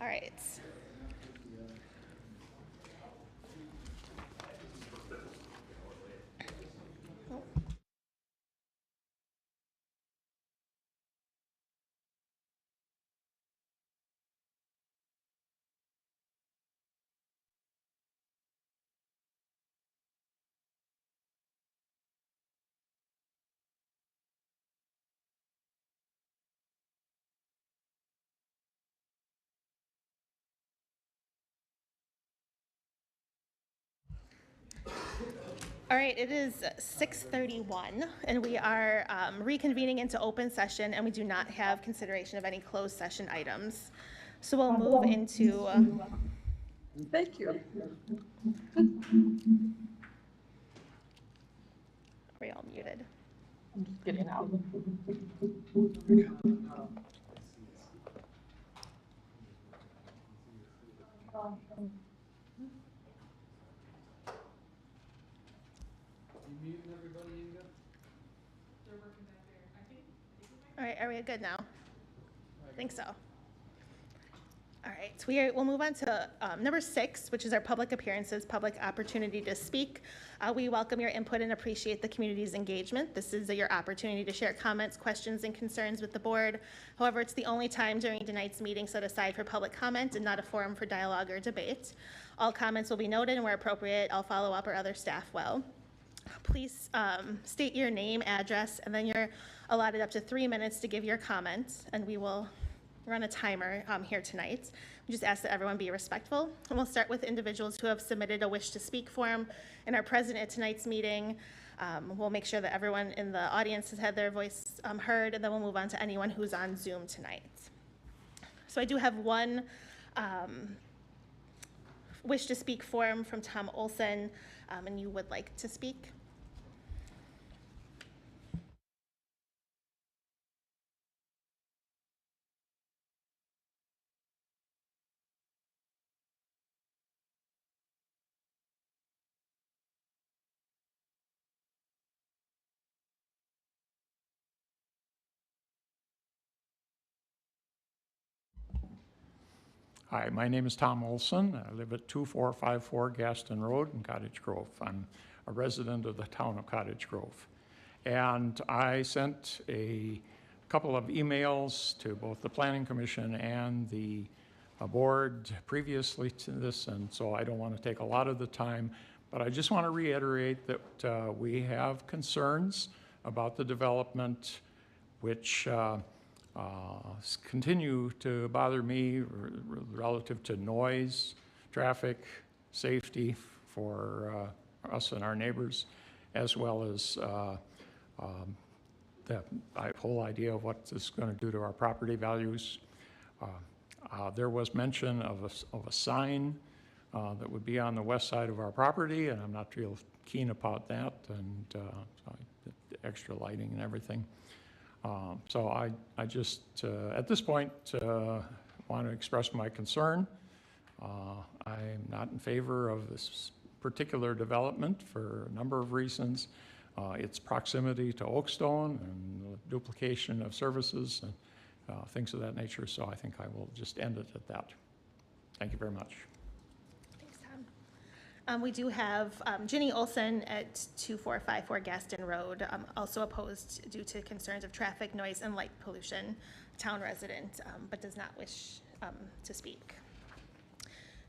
All right. All right, it is 6:31, and we are reconvening into open session, and we do not have consideration of any closed session items. So we'll move into. Thank you. Are we all muted? I'm just getting out. All right, are we good now? I think so. All right, so we'll move on to number 6, which is our public appearances, public opportunity to speak. We welcome your input and appreciate the community's engagement. This is your opportunity to share comments, questions, and concerns with the board. However, it's the only time during tonight's meeting set aside for public comment and not a forum for dialogue or debate. All comments will be noted, and where appropriate, I'll follow up or other staff will. Please state your name, address, and then you're allotted up to 3 minutes to give your comments, and we will run a timer here tonight. We just ask that everyone be respectful. And we'll start with individuals who have submitted a wish to speak form and are present at tonight's meeting. We'll make sure that everyone in the audience has had their voice heard, and then we'll move on to anyone who's on Zoom tonight. So I do have one wish to speak form from Tom Olson, and you would like to speak? Hi, my name is Tom Olson. I live at 2454 Gaston Road in Cottage Grove. I'm a resident of the town of Cottage Grove. And I sent a couple of emails to both the Planning Commission and the board previously to this, and so I don't want to take a lot of the time, but I just want to reiterate that we have concerns about the development which continue to bother me relative to noise, traffic, safety for us and our neighbors, as well as the whole idea of what this is going to do to our property values. There was mention of a sign that would be on the west side of our property, and I'm not real keen about that, and the extra lighting and everything. So I just, at this point, want to express my concern. I'm not in favor of this particular development for a number of reasons. Its proximity to Oakstone and the duplication of services and things of that nature. So I think I will just end it at that. Thank you very much. Thanks, Tom. We do have Ginny Olson at 2454 Gaston Road, also opposed due to concerns of traffic, noise, and light pollution, town resident, but does not wish to speak.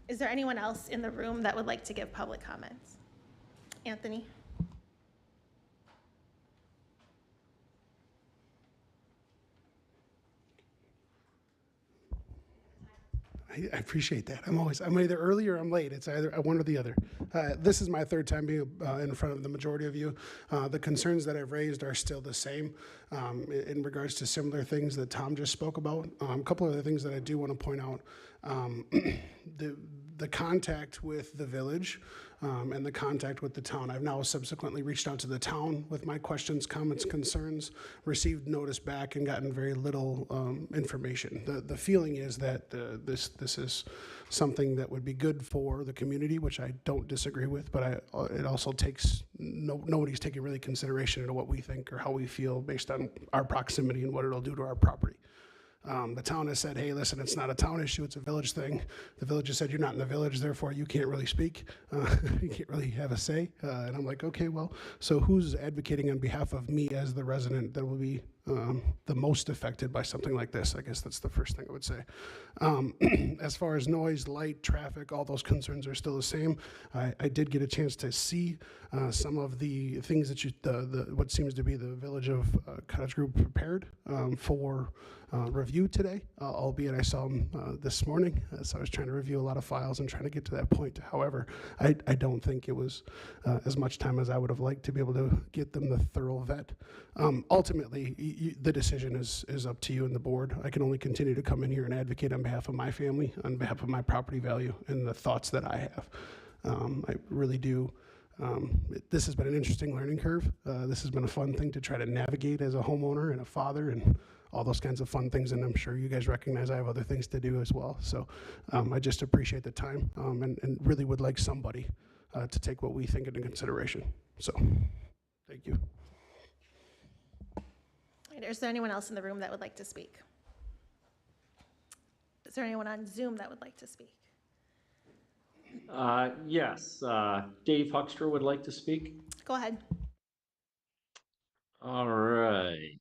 Is there anyone else in the room that would like to give public comments? Anthony? I appreciate that. I'm either early or I'm late. It's either one or the other. This is my third time being in front of the majority of you. The concerns that I've raised are still the same in regards to similar things that Tom just spoke about. A couple of other things that I do want to point out. The contact with the village and the contact with the town. I've now subsequently reached out to the town with my questions, comments, concerns, received notice back, and gotten very little information. The feeling is that this is something that would be good for the community, which I don't disagree with, but it also takes, nobody's taking really consideration into what we think or how we feel based on our proximity and what it'll do to our property. The town has said, hey, listen, it's not a town issue, it's a village thing. The village has said, you're not in the village, therefore you can't really speak. You can't really have a say. And I'm like, okay, well, so who's advocating on behalf of me as the resident that will be the most affected by something like this? I guess that's the first thing I would say. As far as noise, light, traffic, all those concerns are still the same. I did get a chance to see some of the things that what seems to be the Village of Cottage Group prepared for review today, albeit I saw them this morning, so I was trying to review a lot of files and trying to get to that point. However, I don't think it was as much time as I would have liked to be able to get them the thorough vet. Ultimately, the decision is up to you and the board. I can only continue to come in here and advocate on behalf of my family, on behalf of my property value, and the thoughts that I have. I really do. This has been an interesting learning curve. This has been a fun thing to try to navigate as a homeowner and a father and all those kinds of fun things, and I'm sure you guys recognize I have other things to do as well. So I just appreciate the time and really would like somebody to take what we think into consideration. So thank you. Is there anyone else in the room that would like to speak? Is there anyone on Zoom that would like to speak? Yes, Dave Huckster would like to speak. Go ahead. All right.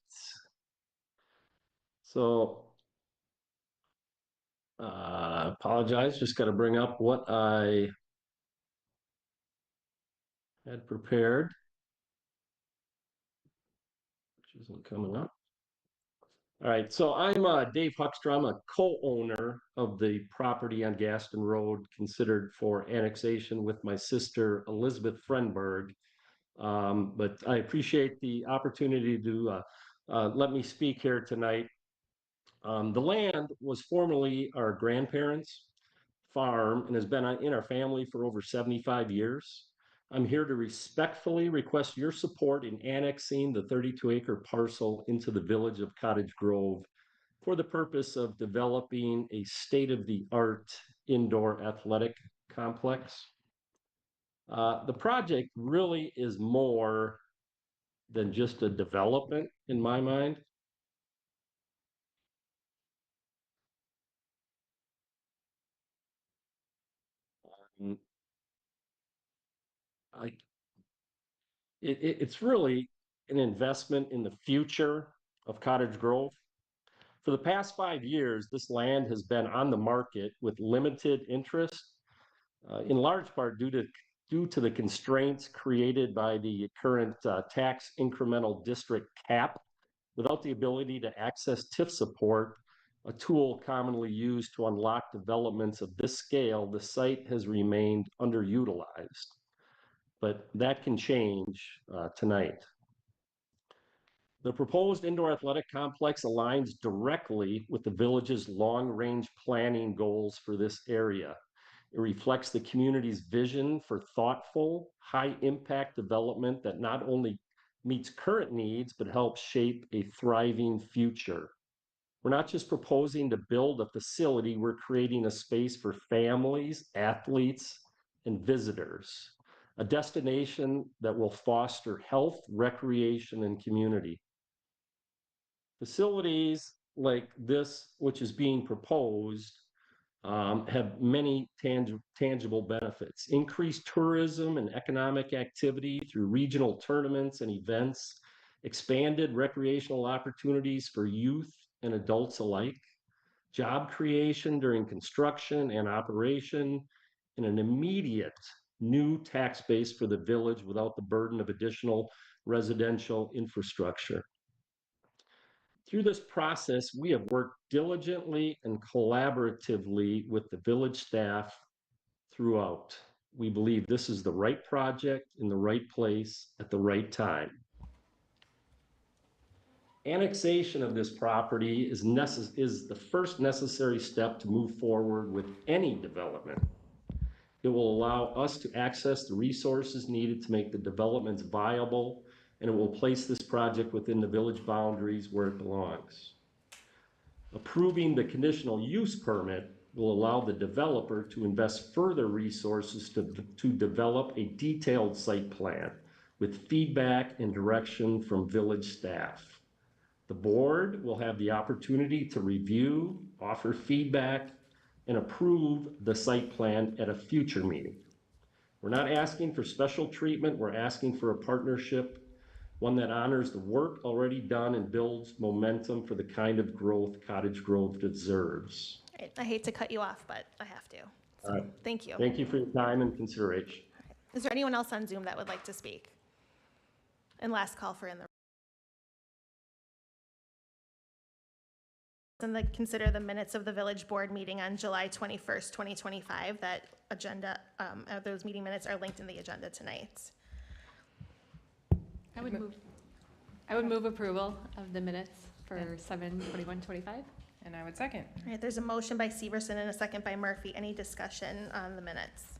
So, apologize, just got to bring up what I had prepared, which isn't coming up. All right, so I'm Dave Huckster. I'm a co-owner of the property on Gaston Road considered for annexation with my sister Elizabeth Frenberg. But I appreciate the opportunity to let me speak here tonight. The land was formerly our grandparents' farm and has been in our family for over 75 years. I'm here to respectfully request your support in annexing the 32-acre parcel into the village of Cottage Grove for the purpose of developing a state-of-the-art indoor athletic complex. The project really is more than just a development in my mind. Um, I it's really an investment in the future of Cottage Grove. For the past 5 years, this land has been on the market with limited interest, in large part due to the constraints created by the current tax incremental district cap, without the ability to access TIF support, a tool commonly used to unlock developments of this scale. The site has remained underutilized. But that can change tonight. The proposed indoor athletic complex aligns directly with the village's long-range planning goals for this area. It reflects the community's vision for thoughtful, high-impact development that not only meets current needs, but helps shape a thriving future. We're not just proposing to build a facility, we're creating a space for families, athletes, and visitors, a destination that will foster health, recreation, and community. Facilities like this, which is being proposed, have many tangible benefits. Increased tourism and economic activity through regional tournaments and events, expanded recreational opportunities for youth and adults alike, job creation during construction and operation, and an immediate new tax base for the village without the burden of additional residential infrastructure. Through this process, we have worked diligently and collaboratively with the village staff throughout. We believe this is the right project in the right place at the right time. Annexation of this property is the first necessary step to move forward with any development. It will allow us to access the resources needed to make the developments viable, and it will place this project within the village boundaries where it belongs. Approving the conditional use permit will allow the developer to invest further resources to develop a detailed site plan with feedback and direction from village staff. The board will have the opportunity to review, offer feedback, and approve the site plan at a future meeting. We're not asking for special treatment, we're asking for a partnership, one that honors the work already done and builds momentum for the kind of growth Cottage Grove deserves. Right, I hate to cut you off, but I have to. So, All right. thank you. Thank you for your time and consideration. Is there anyone else on Zoom that would like to speak? And last call for consider the minutes of the village board meeting on July 21st, 2025. That agenda, those meeting minutes are linked in the agenda tonight. I would move approval of the minutes for 7/21/25. And I would second. All right, there's a motion by Severson and a second by Murphy. Any discussion on the minutes?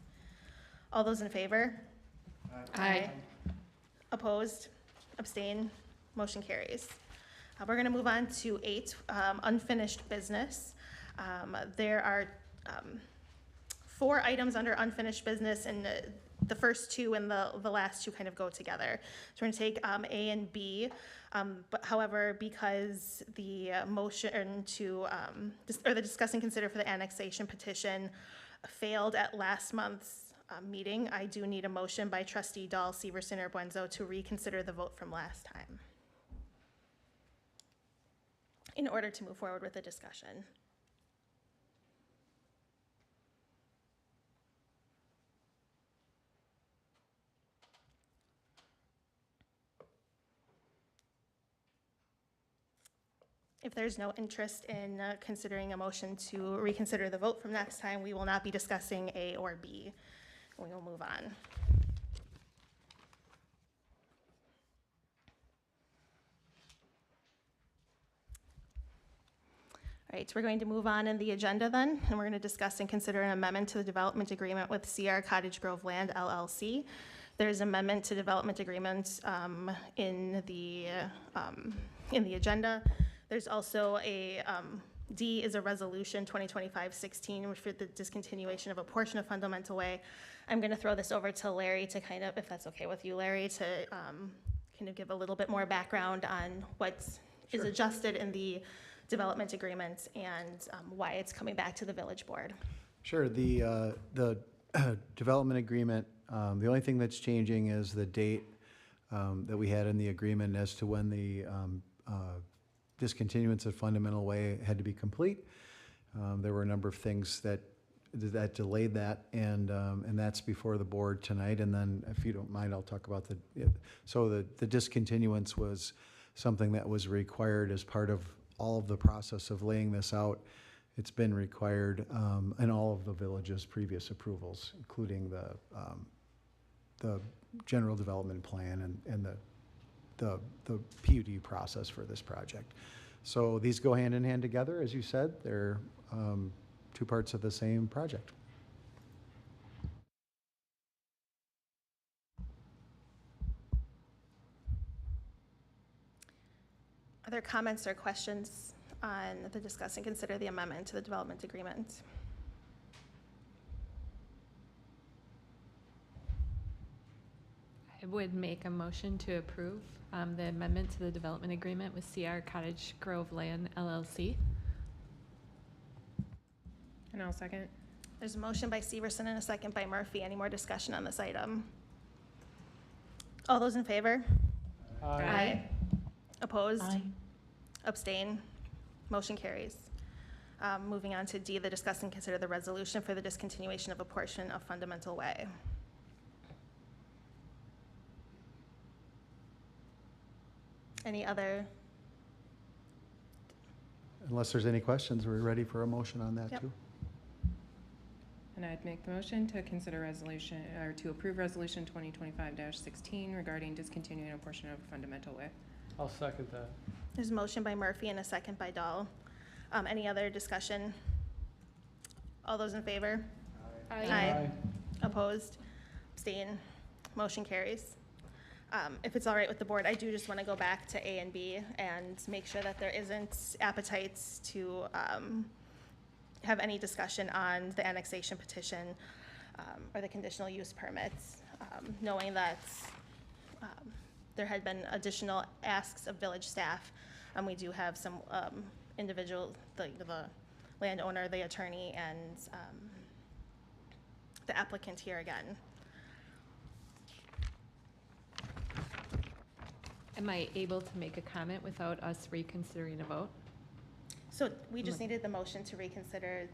All those in favor? Aye. Opposed? Abstain? Motion carries. We're going to move on to 8, unfinished business. There are 4 items under unfinished business, and the first 2 and the last 2 kind of go together. So we're going to take A and B, but however, because the motion to, or the discuss and consider for the annexation petition failed at last month's meeting, I do need a motion by trustee Dahl, Severson, or Buenzo to reconsider the vote from last time in order to move forward with the discussion. If there's no interest in considering a motion to reconsider the vote from next time, we will not be discussing A or B. We will move on. All right, we're going to move on in the agenda then, and we're going to discuss and consider an amendment to the development agreement with CR Cottage Grove Land LLC. There's amendment to development agreement in the agenda. There's also a D is a resolution 2025-16, which for the discontinuation of a portion of Fundamental Way. I'm going to throw this over to Larry to kind of, if that's okay with you, Larry, to kind of give a little bit more background on what is adjusted in the development agreement and why it's coming back to the village board. Sure. The development agreement, the only thing that's changing is the date that we had in the agreement as to when the discontinuance of Fundamental Way had to be complete. There were a number of things that delayed that, and that's before the board tonight. And then, if you don't mind, I'll talk about the discontinuance was something that was required as part of all of the process of laying this out. It's been required in all of the village's previous approvals, including the general development plan and the PUD process for this project. So these go hand in hand together, as you said. They're 2 parts of the same project. Are there comments or questions on the discuss and consider the amendment to the development agreement? I would make a motion to approve the amendment to the development agreement with CR Cottage Grove Land LLC. And I'll second. There's a motion by Severson and a second by Murphy. Any more discussion on this item? All those in favor? Aye. Opposed? Abstain? Motion carries. Moving on to D, the discuss and consider the resolution for the discontinuation of a portion of Fundamental Way. Any other? Unless there's any questions, we're ready for a motion on that Yep. too. And I'd make the motion to consider resolution, or to approve resolution 2025-16 regarding discontinuing a portion of Fundamental Way. I'll second that. There's a motion by Murphy and a second by Dahl. Any other discussion? All those in favor? Aye. Opposed? Abstain? Motion carries. If it's all right with the board, I do just want to go back to A and B and make sure that there isn't appetites to have any discussion on the annexation petition or the conditional use permits, knowing that there had been additional asks of village staff We do have some individual, the landowner, the attorney, and the applicant here again. Am I able to make a comment without us reconsidering a vote? So we just needed the motion to reconsider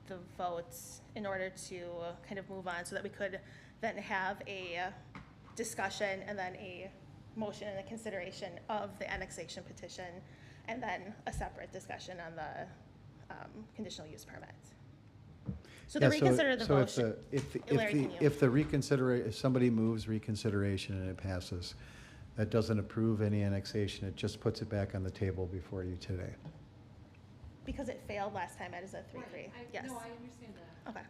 the votes in order to kind of move on so that we could then have a discussion and then a motion and a consideration of the annexation petition and then a separate discussion on the conditional use permit. So the Yeah, reconsider the so motion. Larry, can you? if if somebody moves reconsideration and it passes, that doesn't approve any annexation, it just puts it back on the table before you today. Because it failed last time, it is a 3-3. Yes. No, I understand that. Okay.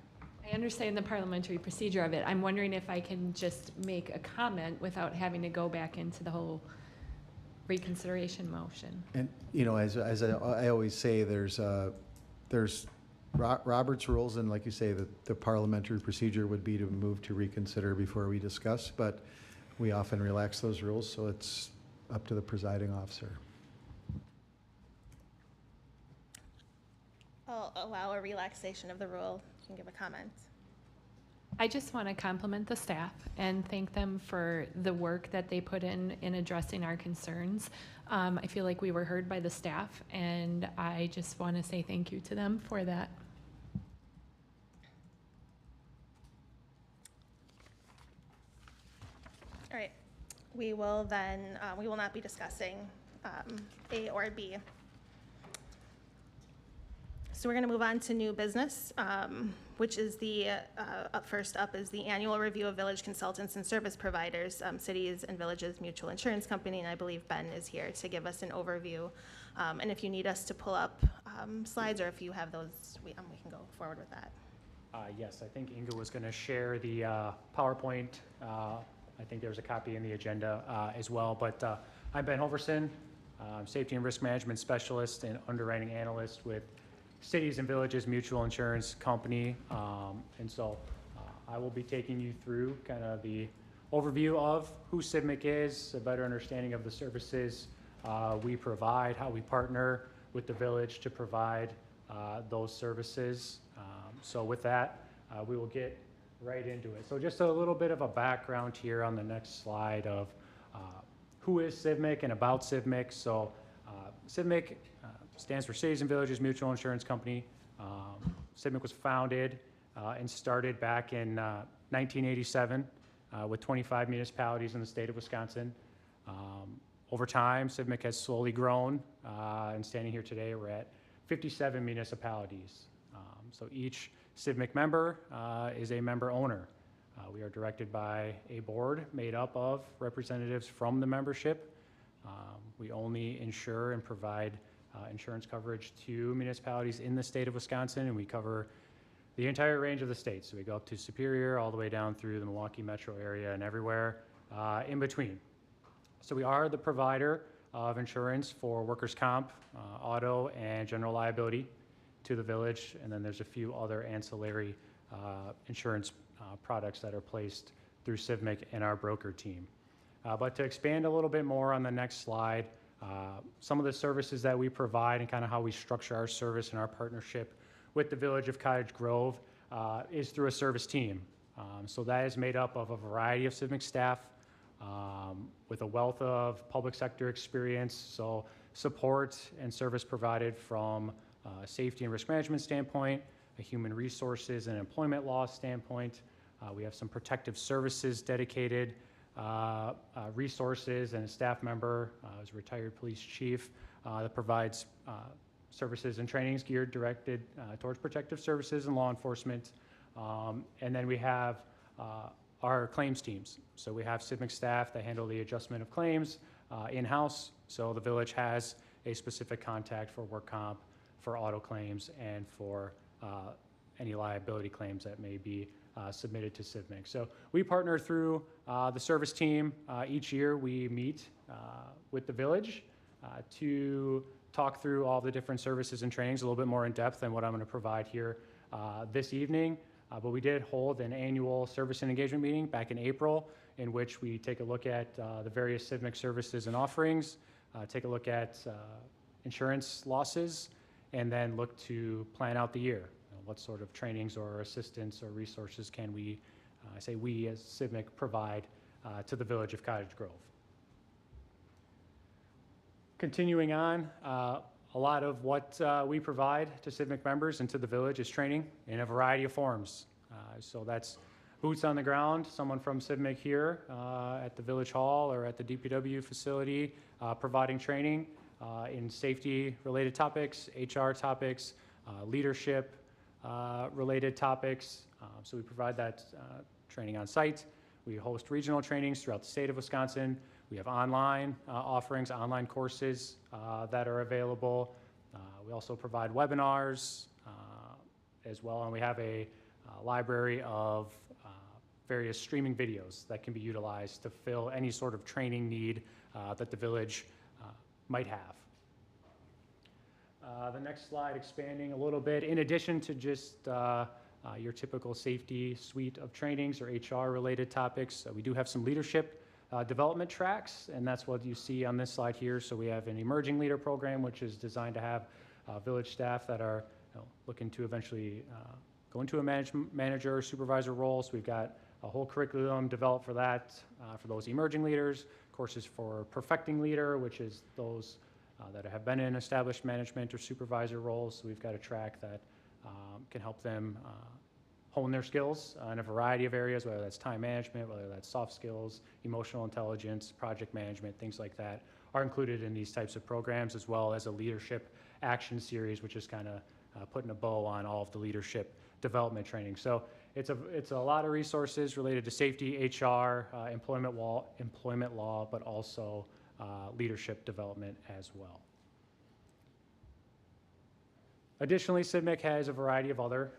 I understand the parliamentary procedure of it. I'm wondering if I can just make a comment without having to go back into the whole reconsideration motion. And, you know, as I always say, there's Robert's rules, and like you say, the parliamentary procedure would be to move to reconsider before we discuss, but we often relax those rules, so it's up to the presiding officer. I'll allow a relaxation of the rule. You can give a comment. I just want to compliment the staff and thank them for the work that they put in addressing our concerns. I feel like we were heard by the staff, and I just want to say thank you to them for that. All right. We will then, we will not be discussing A or B. So we're going to move on to new business, which is first up is the annual review of village consultants and service providers, cities and villages mutual insurance company, and I believe Ben is here to give us an overview. And if you need us to pull up slides, or if you have those, we can go forward with that. Yes, I think Inga was going to share the PowerPoint. I think there's a copy in the agenda as well, but I'm Ben Hoverson, Safety and Risk Management Specialist and Underwriting Analyst with Cities and Villages Mutual Insurance Company. And so I will be taking you through kind of the overview of who CIVMIC is, a better understanding of the services we provide, how we partner with the village to provide those services. So with that, we will get right into it. So just a little bit of a background here on the next slide of who is CIVMIC and about CIVMIC. So CIVMIC stands for Cities and Villages Mutual Insurance Company. CIVMIC was founded and started back in 1987 with 25 municipalities in the state of Wisconsin. Over time, CIVMIC has slowly grown, and standing here today, we're at 57 municipalities. So each CIVMIC member is a member owner. We are directed by a board made up of representatives from the membership. We only insure and provide insurance coverage to municipalities in the state of Wisconsin, and we cover the entire range of the state. So we go up to Superior, all the way down through the Milwaukee metro area and everywhere in between. So we are the provider of insurance for workers' comp, auto, and general liability to the village, and then there's a few other ancillary insurance products that are placed through CIVMIC and our broker team. But to expand a little bit more on the next slide, some of the services that we provide and kind of how we structure our service and our partnership with the village of Cottage Grove is through a service team. So that is made up of a variety of CIVMIC staff with a wealth of public sector experience, so support and service provided from a safety and risk management standpoint, a human resources and employment law standpoint. We have some protective services dedicated resources, and a staff member is a retired police chief that provides services and trainings directed towards protective services and law enforcement. And then we have our claims teams. So we have CIVMIC staff that handle the adjustment of claims in-house. So the village has a specific contact for work comp, for auto claims, and for any liability claims that may be submitted to CIVMIC. So we partner through the service team. Each year we meet with the village to talk through all the different services and trainings a little bit more in depth than what I'm going to provide here this evening. But we did hold an annual service and engagement meeting back in April in which we take a look at the various CIVMIC services and offerings, take a look at insurance losses, and then look to plan out the year. What sort of trainings or assistance or resources can we, I say we as CIVMIC, provide to the village of Cottage Grove. Continuing on, a lot of what we provide to CIVMIC members and to the village is training in a variety of forms. So that's boots on the ground, someone from CIVMIC here at the Village Hall or at the DPW facility providing training in safety-related topics, HR topics, leadership related topics. So we provide that training on site. We host regional trainings throughout the state of Wisconsin. We have online offerings, online courses that are available. We also provide webinars as well, and we have a library of various streaming videos that can be utilized to fill any sort of training need that the village might have. The next slide, expanding a little bit, in addition to just your typical safety suite of trainings or HR related topics, we do have some leadership development tracks, and that's what you see on this slide here. So we have an emerging leader program, which is designed to have village staff that are looking to eventually go into a manager or supervisor role. So we've got a whole curriculum developed for that, for those emerging leaders, courses for perfecting leader, which is those that have been in established management or supervisor roles. So we've got a track that can help them hone their skills in a variety of areas, whether that's time management, whether that's soft skills, emotional intelligence, project management, things like that are included in these types of programs, as well as a leadership action series, which is kind of putting a bow on all of the leadership development training. So it's a lot of resources related to safety, HR, employment law, but also leadership development as well. Additionally, CIVMIC has a variety of other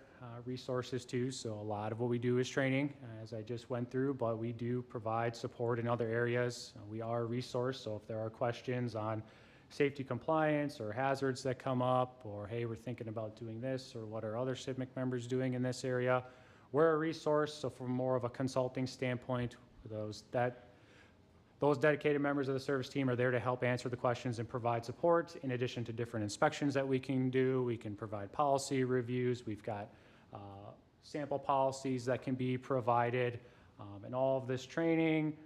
resources too. So a lot of what we do is training, as I just went through, but we do provide support in other areas. We are a resource, so if there are questions on safety compliance or hazards that come up, or hey, we're thinking about doing this, or what are other CIVMIC members doing in this area, we're a resource. So from more of a consulting standpoint, those dedicated members of the service team are there to help answer the questions and provide support. In addition to different inspections that we can do, we can provide policy reviews. We've got sample policies that can be provided, and all of this training,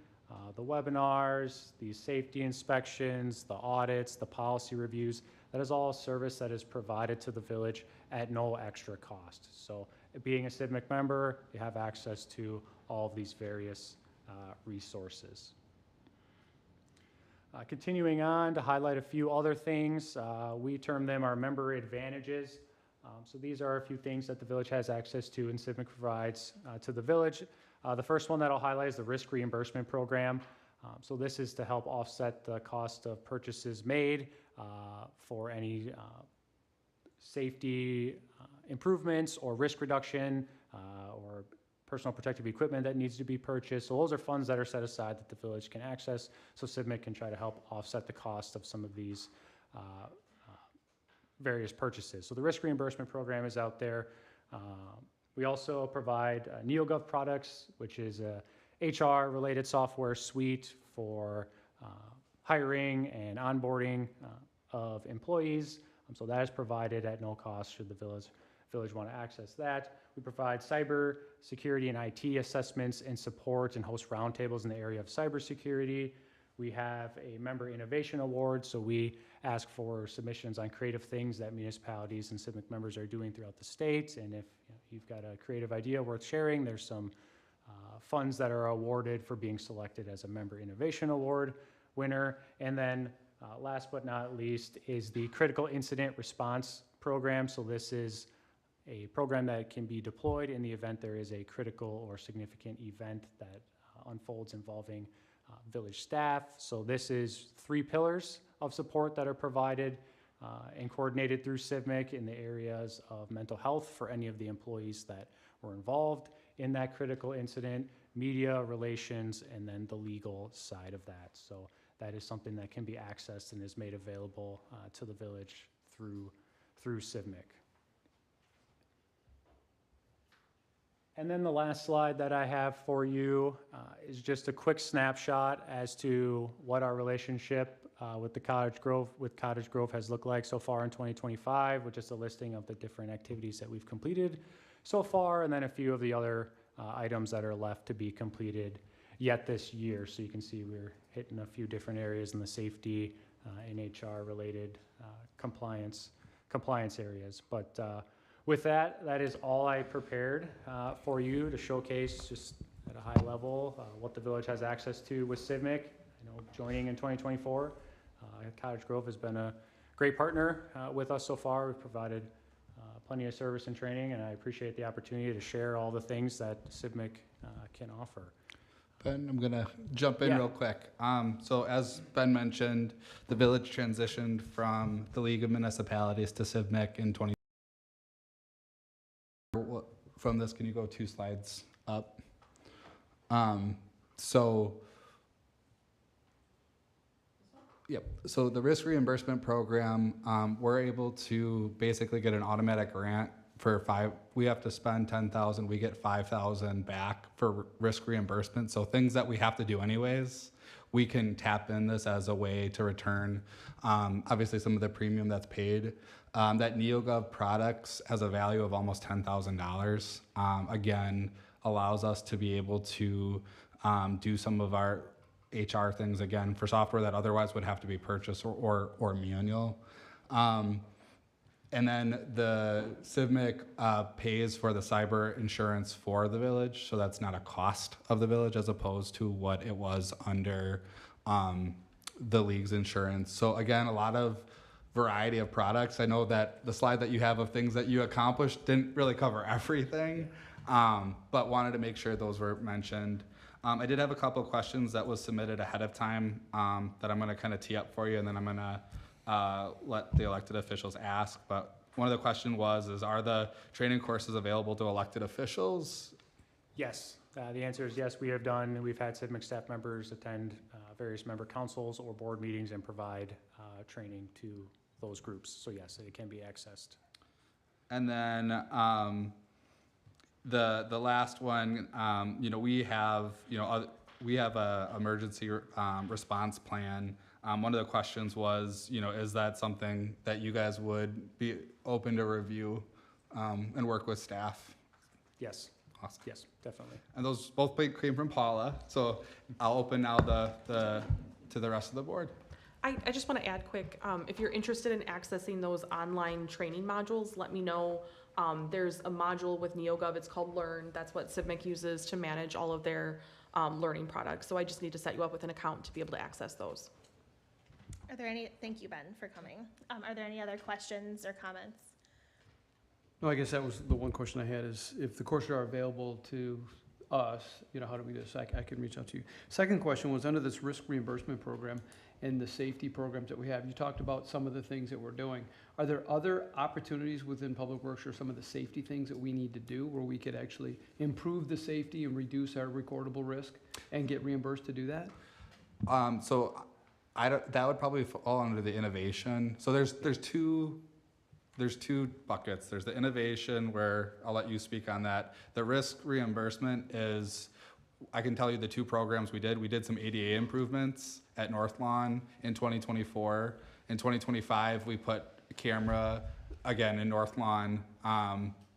the webinars, the safety inspections, the audits, the policy reviews, that is all a service that is provided to the village at no extra cost. So being a CIVMIC member, you have access to all of these various resources. Continuing on to highlight a few other things, we term them our member advantages. So these are a few things that the village has access to and CIVMIC provides to the village. The first one that I'll highlight is the risk reimbursement program. So this is to help offset the cost of purchases made for any safety improvements or risk reduction or personal protective equipment that needs to be purchased. So those are funds that are set aside that the village can access, so CIVMIC can try to help offset the cost of some of these various purchases. So the risk reimbursement program is out there. We also provide NeoGov products, which is a HR-related software suite for hiring and onboarding of employees. So that is provided at no cost should the village want to access that. We provide cyber security and IT assessments and support and host roundtables in the area of cybersecurity. We have a member innovation award, so we ask for submissions on creative things that municipalities and CIVMIC members are doing throughout the state. And if you've got a creative idea worth sharing, there's some funds that are awarded for being selected as a member innovation award winner. And then last but not least is the critical incident response program. So this is a program that can be deployed in the event there is a critical or significant event that unfolds involving village staff. So this is 3 pillars of support that are provided and coordinated through CIVMIC in the areas of mental health for any of the employees that were involved in that critical incident, media relations, and then the legal side of that. So that is something that can be accessed and is made available to the village through CIVMIC. And then the last slide that I have for you is just a quick snapshot as to what our relationship what Cottage Grove has looked like so far in 2025, with just a listing of the different activities that we've completed so far, and then a few of the other items that are left to be completed yet this year. So you can see we're hitting a few different areas in the safety and HR related compliance areas. But with that, that is all I prepared for you to showcase just at a high level what the village has access to with CIVMIC. I know joining in 2024, Cottage Grove has been a great partner with us so far. We've provided plenty of service and training, and I appreciate the opportunity to share all the things that CIVMIC can offer. Ben, I'm gonna jump in Yeah. real quick. So as Ben mentioned, the village transitioned from the League of Municipalities to CIVMIC in 20. From this, can you go 2 slides up? So the risk reimbursement program, we're able to basically get an automatic grant for we have to spend 10,000, we get 5,000 back for risk reimbursement. So things that we have to do anyways, we can tap in this as a way to return, obviously some of the premium that's paid. That NeoGov products has a value of almost $10,000. Again, allows us to be able to do some of our HR things again for software that otherwise would have to be purchased or manual. And then the CIVMIC pays for the cyber insurance for the village, so that's not a cost of the village as opposed to what it was under the league's insurance. So again, a lot of variety of products. I know that the slide that you have of things that you accomplished didn't really cover everything, but wanted to make sure those were mentioned. I did have a couple of questions that was submitted ahead of time that I'm gonna kind of tee up for you, and then I'm gonna let the elected officials ask. But one of the questions is are the training courses available to elected officials? Yes, the answer is yes. We've had CIVMIC staff members attend various member councils or board meetings and provide training to those groups. So yes, it can be accessed. And then the last one, we have a emergency response plan. One of the questions was, is that something that you guys would be open to review and work with staff? Yes. Awesome. Yes, definitely. And those both came from Paula. So I'll open now to the rest of the board. I just want to add quick, if you're interested in accessing those online training modules, let me know. There's a module with NeoGov, it's called Learn. That's what CIVMIC uses to manage all of their learning products. So I just need to set you up with an account to be able to access those. Thank you, Ben, for coming. Are there any other questions or comments? No, I guess that was the one question I had is if the courses are available to us, how do we do this? I can reach out to you. Second question was under this risk reimbursement program and the safety programs that we have, you talked about some of the things that we're doing. Are there other opportunities within Public Works or some of the safety things that we need to do where we could actually improve the safety and reduce our recordable risk and get reimbursed to do that? That would probably fall under the innovation. So there's two buckets. There's the innovation where I'll let you speak on that. The risk reimbursement is, I can tell you the 2 programs we did. We did some ADA improvements at North Lawn in 2024. In 2025, we put a camera again in North Lawn.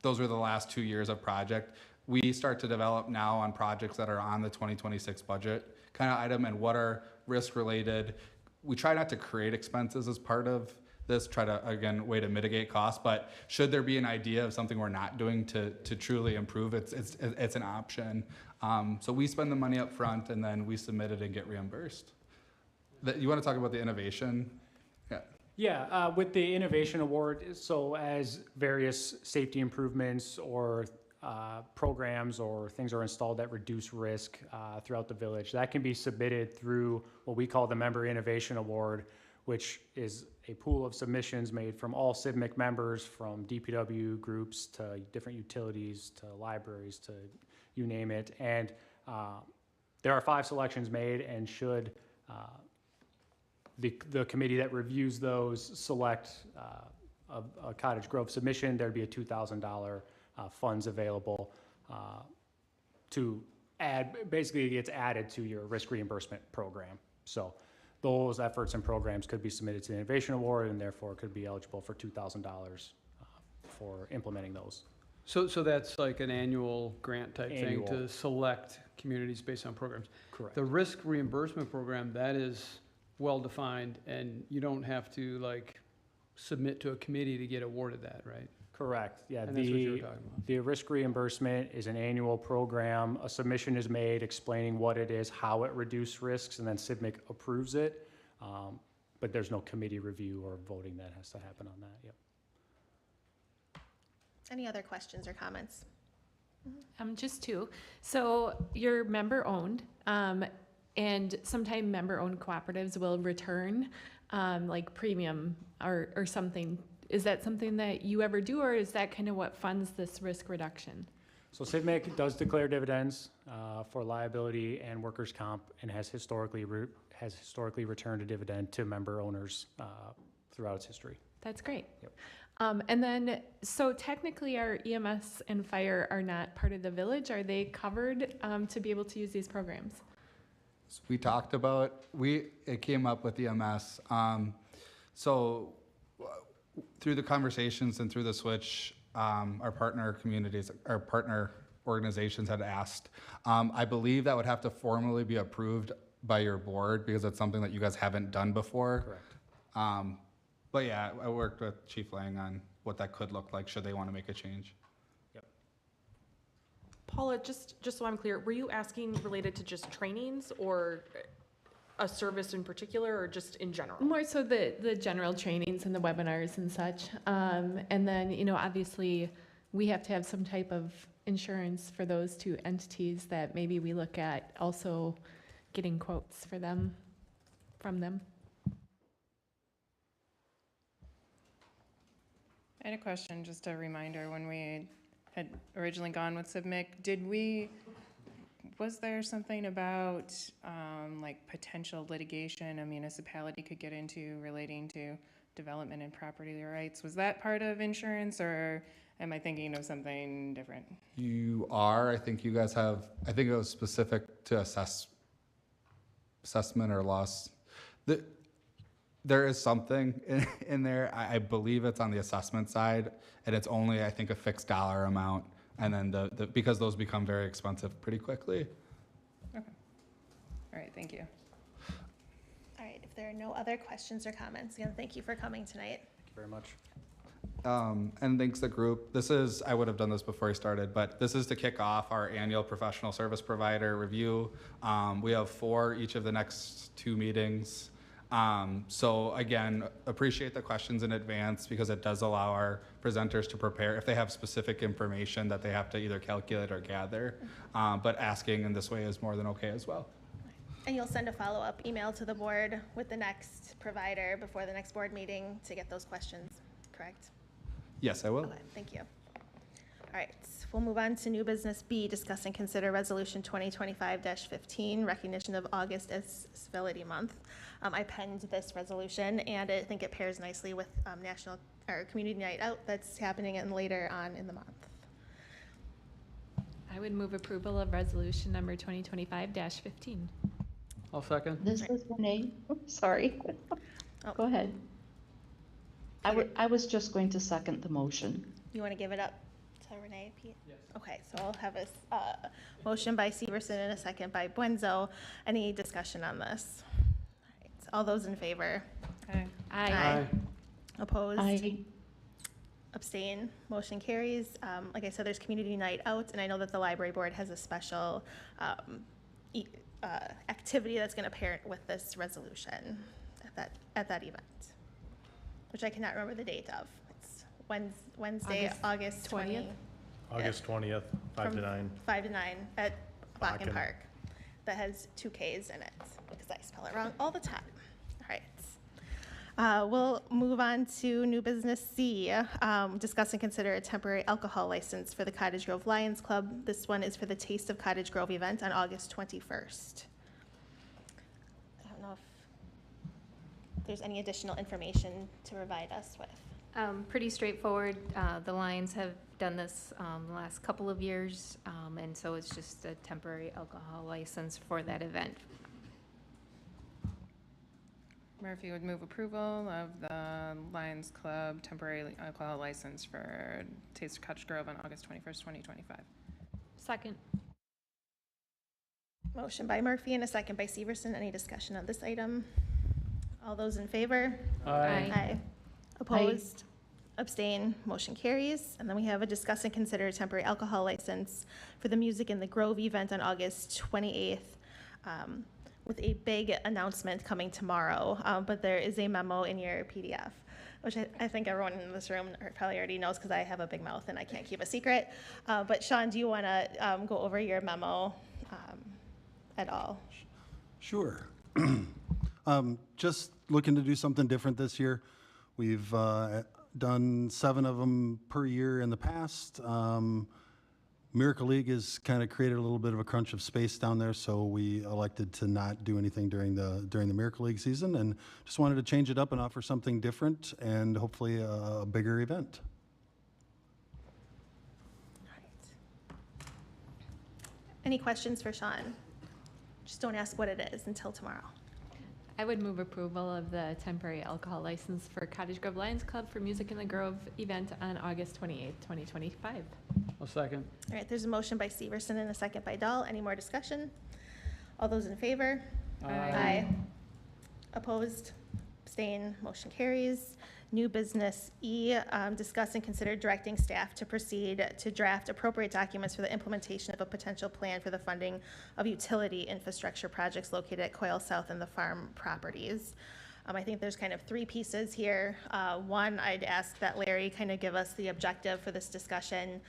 Those were the last 2 years of project. We start to develop now on projects that are on the 2026 budget kind of item and what are risk related. We try not to create expenses as part of this, try to, again, way to mitigate costs, but should there be an idea of something we're not doing to truly improve, it's an option. So we spend the money up front and then we submit it and get reimbursed. You want to talk about the innovation? Yeah. Yeah, with the Innovation Award, so as various safety improvements or programs or things are installed that reduce risk throughout the village, that can be submitted through what we call the Member Innovation Award, which is a pool of submissions made from all CIVMIC members, from DPW groups to different utilities to libraries to you name it. And there are 5 selections made, and should the committee that reviews those select a Cottage Grove submission, there'd be a $2,000 funds available to add, basically it gets added to your risk reimbursement program. So those efforts and programs could be submitted to the Innovation Award and therefore could be eligible for $2,000 for implementing those. So that's like an annual grant type thing Annual. to select communities based on programs. Correct. The risk reimbursement program, that is well-defined, and you don't have to like submit to a committee to get awarded that, right? Correct, yeah. And that's what you were talking about. The risk reimbursement is an annual program. A submission is made explaining what it is, how it reduced risks, and then CIVMIC approves it. But there's no committee review or voting that has to happen on that, yep. Any other questions or comments? Just two. So you're member-owned, and sometime member-owned cooperatives will return, like premium or something. Is that something that you ever do, or is that kind of what funds this risk reduction? So CIVMIC does declare dividends for liability and workers' comp and has historically returned a dividend to member owners throughout its history. That's great. Yep. And then, so technically our EMS and fire are not part of the village. Are they covered to be able to use these programs? So we talked about, it came up with EMS. So through the conversations and through the switch, our partner communities, our partner organizations had asked. I believe that would have to formally be approved by your board because it's something that you guys haven't done before. Correct. But yeah, I worked with Chief Lang on what that could look like should they want to make a change. Yep. Paula, just so I'm clear, were you asking related to just trainings or a service in particular, or just in general? More so the general trainings and the webinars and such. And then, you know, obviously we have to have some type of insurance for those two entities that maybe we look at also getting quotes for them, from them. I had a question, just a reminder, when we had originally gone with CIVMIC, was there something about like potential litigation a municipality could get into relating to development and property rights? Was that part of insurance, or am I thinking of something different? You are, I think you guys have, I think it was specific to assessment or loss. There is something in there. I believe it's on the assessment side, and it's only, I think, a fixed dollar amount. And then because those become very expensive pretty quickly. Okay. All right, thank you. All right, if there are no other questions or comments, again, thank you for coming tonight. Thank you very much. And thanks the group. This is, I would have done this before I started, but this is to kick off our annual professional service provider review. We have 4 each of the next 2 meetings. So again, appreciate the questions in advance because it does allow our presenters to prepare if they have specific information that they have to either calculate or gather. But asking in this way is more than okay as well. And you'll send a follow-up email to the board with the next provider before the next board meeting to get those questions, correct? Yes, I will. Okay, thank you. All right, we'll move on to new business B, discuss and consider resolution 2025-15, recognition of August as Civility Month. I penned this resolution, and I think it pairs nicely with National or Community Night Out that's happening later on in the month. I would move approval of resolution number 2025-15. I'll second. This is Renee. Oops, sorry. Oh. Go ahead. I was just going to second the motion. You want to give it up to Renee, Pete? Yes. Okay, so I'll have a motion by Severson and a second by Buenzo. Any discussion on this? All right, all those in favor? Okay. Aye. Opposed? I Abstain? Motion carries. Like I said, there's community night out, and I know that the library board has a special activity that's going to pair with this resolution at that event, which I cannot remember the date of. It's Wednesday, August 20th. August 20th, 5 to 9. 5 to 9 at Bakken Bakken. Park. That has 2 Ks in it, because I spell it wrong all the time. All right. We'll move on to new business C. Discuss and consider a temporary alcohol license for the Cottage Grove Lions Club. This one is for the Taste of Cottage Grove event on August 21st. I don't know if there's any additional information to provide us with. Pretty straightforward. The Lions have done this the last couple of years, and so it's just a temporary alcohol license for that event. Murphy would move approval of the Lions Club temporary alcohol license for Taste of Cottage Grove on August 21st, 2025. Second. Motion by Murphy and a second by Severson. Any discussion on this item? All those in favor? Aye. Opposed? Abstain? Motion carries. And then we have a discuss and consider temporary alcohol license for the Music in the Grove event on August 28th, with a big announcement coming tomorrow. But there is a memo in your PDF, which I think everyone in this room probably already knows because I have a big mouth and I can't keep a secret. But Sean, do you want to go over your memo at all? Sure. Just looking to do something different this year. We've done 7 of them per year in the past. Miracle League has kind of created a little bit of a crunch of space down there, so we elected to not do anything during the Miracle League season, and just wanted to change it up and offer something different and hopefully a bigger event. All right. Any questions for Sean? Just don't ask what it is until tomorrow. I would move approval of the temporary alcohol license for Cottage Grove Lions Club for Music in the Grove event on August 28th, 2025. I'll second. All right, there's a motion by Severson and a second by Dahl. Any more discussion? All those in favor? Aye. Opposed? Abstain? Motion carries. New business E, discuss and consider directing staff to proceed to draft appropriate documents for the implementation of a potential plan for the funding of utility infrastructure projects located at Coyle South and the farm properties. I think there's kind of 3 pieces here. One, I'd ask that Larry kind of give us the objective for this discussion.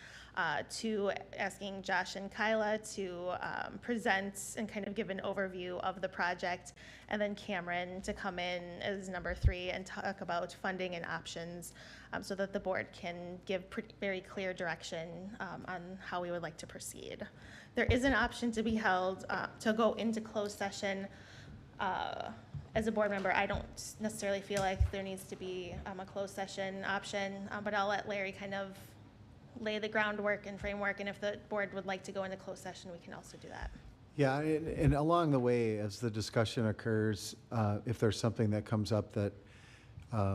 2, asking Josh and Kyla to present and kind of give an overview of the project. And then Cameron to come in as number 3 and talk about funding and options so that the board can give very clear direction on how we would like to proceed. There is an option to be held to go into closed session. As a board member, I don't necessarily feel like there needs to be a closed session option, but I'll let Larry kind of lay the groundwork and framework, and if the board would like to go into closed session, we can also do that. Yeah, and along the way, as the discussion occurs, if there's something that comes up that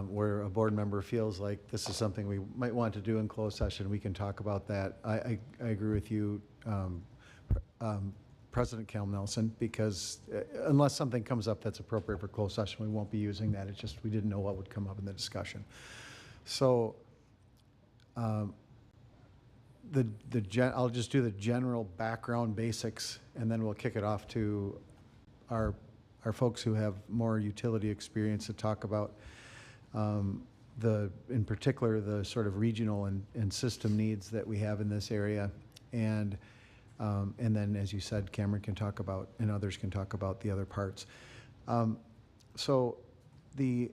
where a board member feels like this is something we might want to do in closed session, we can talk about that. I agree with you, President Cal Nelson, because unless something comes up that's appropriate for closed session, we won't be using that. It's just we didn't know what would come up in the discussion. So I'll just do the general background basics, and then we'll kick it off to our folks who have more utility experience to talk about in particular, the sort of regional and system needs that we have in this area. And then, as you said, Cameron can talk about, and others can talk about the other parts. So it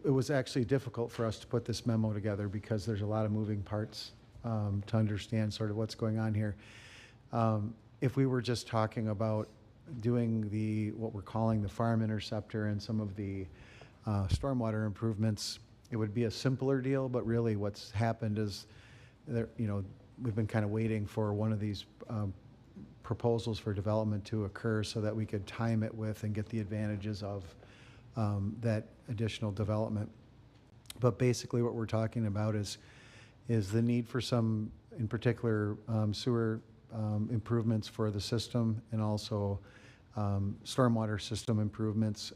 was actually difficult for us to put this memo together because there's a lot of moving parts to understand sort of what's going on here. If we were just talking about doing what we're calling the farm interceptor and some of the stormwater improvements, it would be a simpler deal, but really what's happened is we've been kind of waiting for one of these proposals for development to occur so that we could time it with and get the advantages of that additional development. But basically what we're talking about is the need for some, in particular, sewer improvements for the system, and also stormwater system improvements.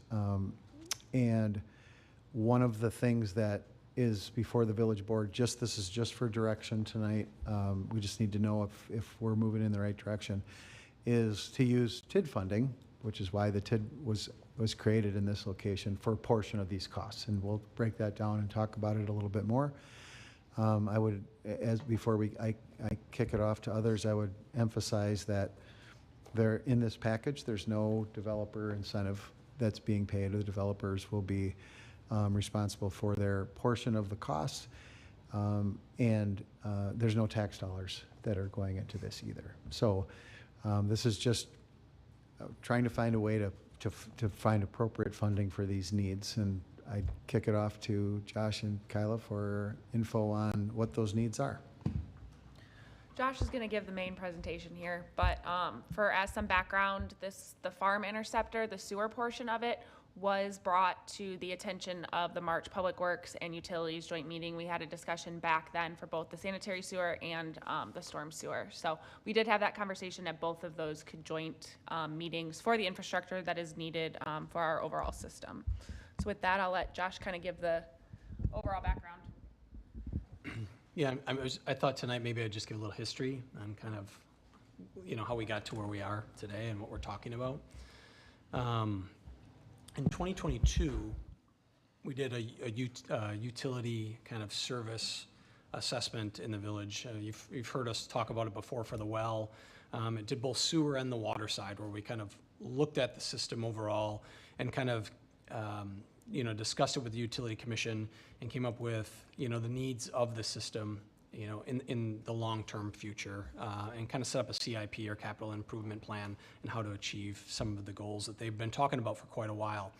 And one of the things that is before the village board, this is just for direction tonight, we just need to know if we're moving in the right direction, is to use TID funding, which is why the TID was created in this location, for a portion of these costs. And we'll break that down and talk about it a little bit more. I would, before I kick it off to others, I would emphasize that in this package, there's no developer incentive that's being paid. The developers will be responsible for their portion of the costs, and there's no tax dollars that are going into this either. So this is just trying to find a way to find appropriate funding for these needs, and I'd kick it off to Josh and Kyla for info on what those needs are. Josh is going to give the main presentation here, but as some background, the farm interceptor, the sewer portion of it, was brought to the attention of the March Public Works and Utilities joint meeting. We had a discussion back then for both the sanitary sewer and the storm sewer. So we did have that conversation at both of those joint meetings for the infrastructure that is needed for our overall system. So with that, I'll let Josh kind of give the overall background. Yeah, I thought tonight maybe I'd just give a little history on kind of, how we got to where we are today and what we're talking about. In 2022, we did a utility kind of service assessment in the village. You've heard us talk about it before for the well. It did both sewer and the water side, where we kind of looked at the system overall and kind of discussed it with the utility commission and came up with, the needs of the system, in the long-term future, and kind of set up a CIP or capital improvement plan and how to achieve some of the goals that they've been talking about for quite a while.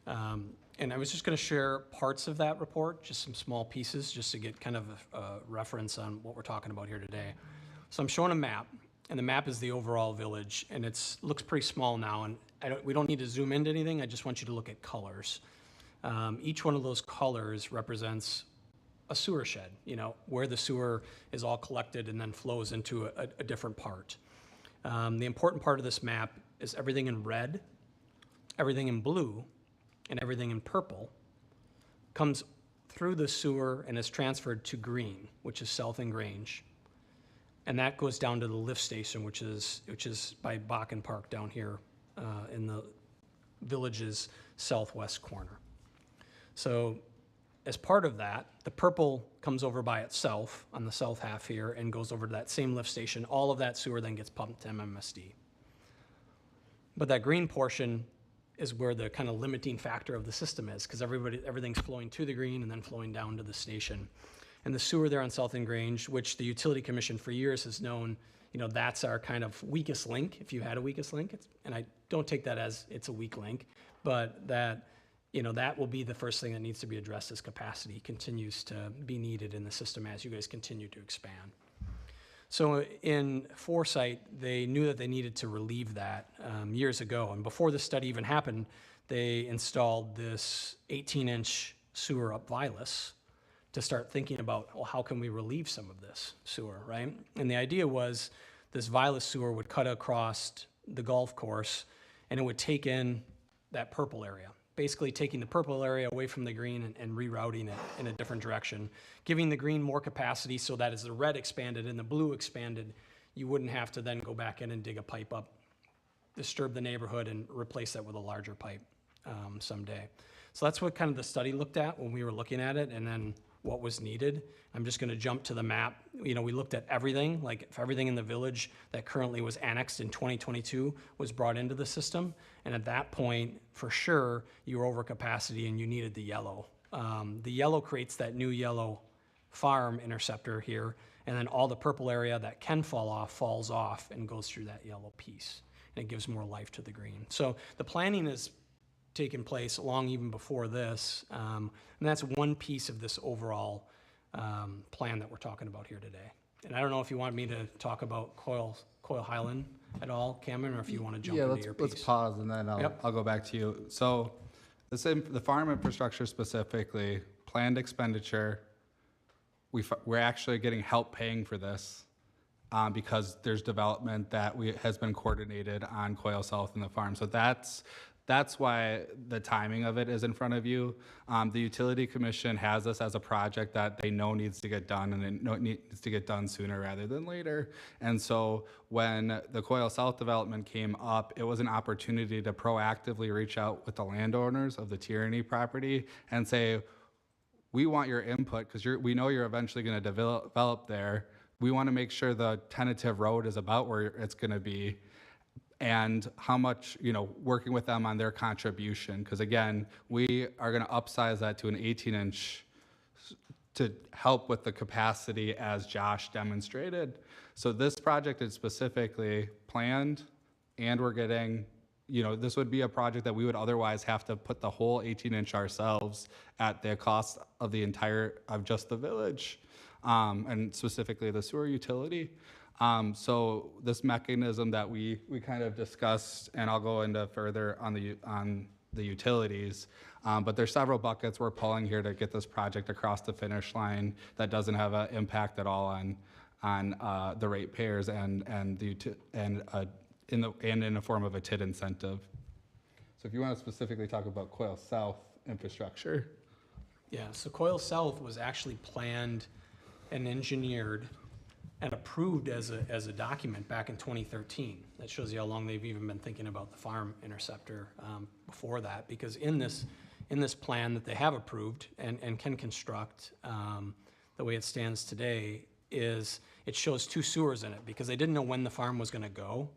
And I was just going to share parts of that report, just some small pieces, just to get kind of a reference on what we're talking about here today. So I'm showing a map, and the map is the overall village, and it looks pretty small now, and we don't need to zoom into anything. I just want you to look at colors. Each one of those colors represents a sewer shed, where the sewer is all collected and then flows into a different part. The important part of this map is everything in red, everything in blue, and everything in purple comes through the sewer and is transferred to green, which is South and Grange. And that goes down to the lift station, which is by Bakken Park down here in the village's southwest corner. So as part of that, the purple comes over by itself on the south half here and goes over to that same lift station. All of that sewer then gets pumped to MMSD. But that green portion is where the kind of limiting factor of the system is, because everything's flowing to the green and then flowing down to the station. And the sewer there on South and Grange, which the Utility Commission for years has known, that's our kind of weakest link, if you had a weakest link. And I don't take that as it's a weak link, but that will be the first thing that needs to be addressed as capacity continues to be needed in the system as you guys continue to expand. So in foresight, they knew that they needed to relieve that years ago. And before this study even happened, they installed this 18-inch sewer up Vilas to start thinking about, well, how can we relieve some of this sewer, right? And the idea was this Vilas sewer would cut across the golf course and it would take in that purple area, basically taking the purple area away from the green and rerouting it in a different direction, giving the green more capacity so that as the red expanded and the blue expanded, you wouldn't have to then go back in and dig a pipe up, disturb the neighborhood, and replace that with a larger pipe someday. So that's what kind of the study looked at when we were looking at it, and then what was needed. I'm just going to jump to the map. We looked at everything, like if everything in the village that currently was annexed in 2022 was brought into the system. And at that point, for sure, you were over capacity and you needed the yellow. The yellow creates that new yellow farm interceptor here. And then all the purple area that can fall off falls off and goes through that yellow piece. And it gives more life to the green. So the planning is taken place long even before this, and that's one piece of this overall plan that we're talking about here today. And I don't know if you want me to talk about Coyle Highland at all, Cameron, or if you want to jump into your piece. Let's pause and then I'll go back to you. So the farm infrastructure specifically, planned expenditure, we're actually getting help paying for this because there's development that has been coordinated on Coyle South and the farm. So that's why the timing of it is in front of you. The Utility Commission has this as a project that they know needs to get done, and it needs to get done sooner rather than later. And so when the Coyle South development came up, it was an opportunity to proactively reach out with the landowners of the Tyranny property and say, we want your input because we know you're eventually going to develop there. We want to make sure the tentative road is about where it's going to be, and how much, working with them on their contribution. Because again, we are going to upsize that to an 18-inch to help with the capacity as Josh demonstrated. So this project is specifically planned, and we're getting, this would be a project that we would otherwise have to put the whole 18-inch ourselves at the cost of of just the village. and specifically the sewer utility. So this mechanism that we kind of discussed, and I'll go into further on the utilities, but there's several buckets we're pulling here to get this project across the finish line that doesn't have an impact at all on the ratepayers and in the form of a TID incentive. So if you want to specifically talk about Coil South infrastructure. Yeah, so Coil South was actually planned and engineered and approved as a document back in 2013. That shows you how long they've even been thinking about the farm interceptor before that, because in this plan that they have approved and can construct, the way it stands today is it shows 2 sewers in it because they didn't know when the farm was going to go.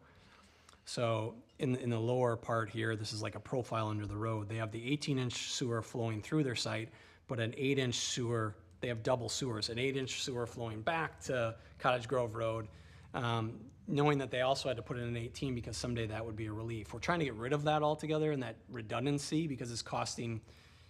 So in the lower part here, this is like a profile under the road. They have the 18-inch sewer flowing through their site, but an 8-inch sewer, they have double sewers, an 8-inch sewer flowing back to Cottage Grove Road, knowing that they also had to put in an 18 because someday that would be a relief. We're trying to get rid of that altogether and that redundancy because it's costing,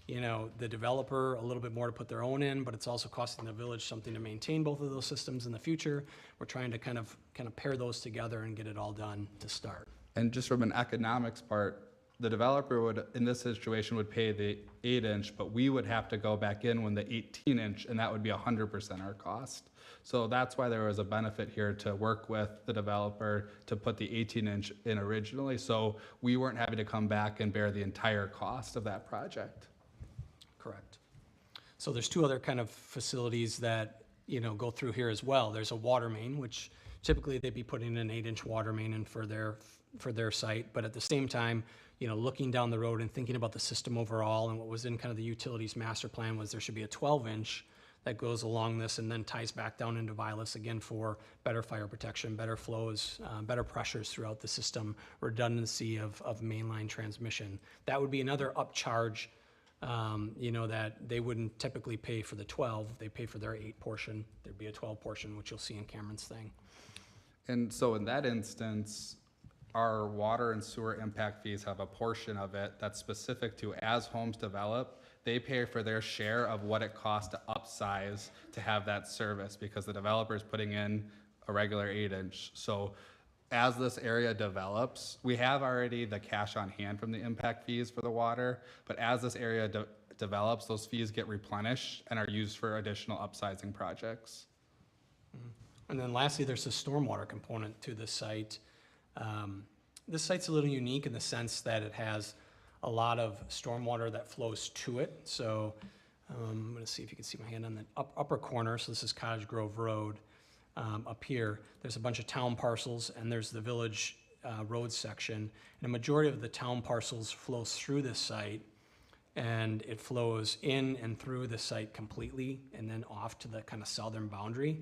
the developer a little bit more to put their own in, but it's also costing the village something to maintain both of those systems in the future. We're trying to kind of pair those together and get it all done to start. And just from an economics part, the developer would, in this situation, would pay the 8-inch, but we would have to go back in when the 18-inch, and that would be 100% our cost. So that's why there was a benefit here to work with the developer to put the 18-inch in originally, so we weren't having to come back and bear the entire cost of that project. Correct. So there's 2 other kind of facilities that, go through here as well. There's a water main, which typically they'd be putting an 8-inch water main in for their site, but at the same time, looking down the road and thinking about the system overall, and what was in kind of the utilities master plan was there should be a 12-inch that goes along this and then ties back down into Vilas again for better fire protection, better flows, better pressures throughout the system, redundancy of mainline transmission. That would be another upcharge, that they wouldn't typically pay for the 12. They pay for their 8 portion. There'd be a 12 portion, which you'll see in Cameron's thing. And so in that instance, our water and sewer impact fees have a portion of it that's specific to as homes develop, they pay for their share of what it costs to upsize to have that service because the developer is putting in a regular 8-inch. So as this area develops, we have already the cash on hand from the impact fees for the water, but as this area develops, those fees get replenished and are used for additional upsizing projects. And then lastly, there's a stormwater component to this site. This site's a little unique in the sense that it has a lot of stormwater that flows to it. So I'm going to see if you can see my hand on the upper corner. So this is Cottage Grove Road. Up here, there's a bunch of town parcels, and there's the village road section. And a majority of the town parcels flows through this site, and it flows in and through the site completely, and then off to the kind of southern boundary.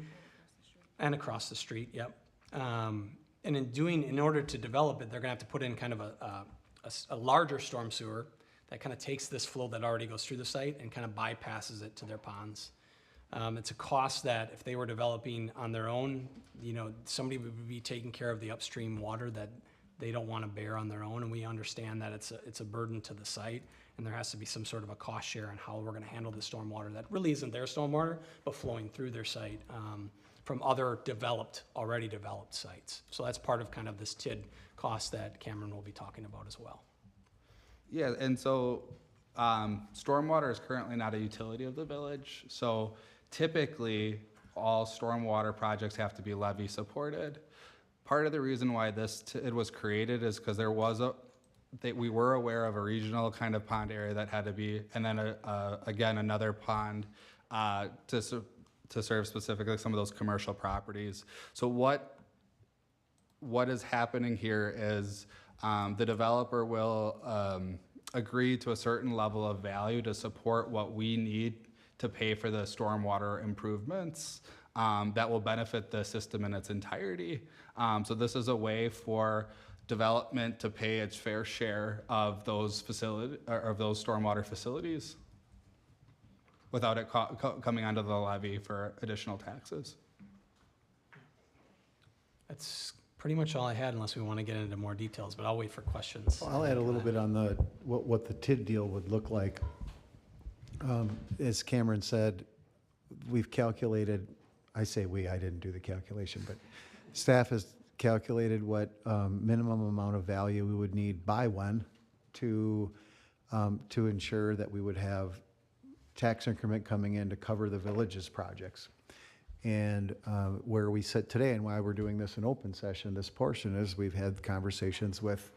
And across the street, yep. And in order to develop it, they're gonna have to put in kind of a larger storm sewer that kind of takes this flow that already goes through the site and kind of bypasses it to their ponds. It's a cost that if they were developing on their own, somebody would be taking care of the upstream water that they don't want to bear on their own, and we understand that it's a burden to the site, and there has to be some sort of a cost share on how we're gonna handle the stormwater that really isn't their stormwater, but flowing through their site. From other already developed sites. So that's part of kind of this TID cost that Cameron will be talking about as well. Yeah, and so stormwater is currently not a utility of the village. So typically, all stormwater projects have to be levy supported. Part of the reason why this TID was created is because there was we were aware of a regional kind of pond area that had to be, and then again, another pond to serve specifically some of those commercial properties. So what is happening here is the developer will agree to a certain level of value to support what we need to pay for the stormwater improvements that will benefit the system in its entirety. So this is a way for development to pay its fair share of those stormwater facilities, without it coming onto the levy for additional taxes. That's pretty much all I had, unless we want to get into more details, but I'll wait for questions. I'll add a little bit on what the TID deal would look like. As Cameron said, we've calculated I say we, I didn't do the calculation, but staff has calculated what minimum amount of value we would need by when to ensure that we would have tax increment coming in to cover the village's projects. And where we sit today and why we're doing this in open session, this portion is we've had conversations with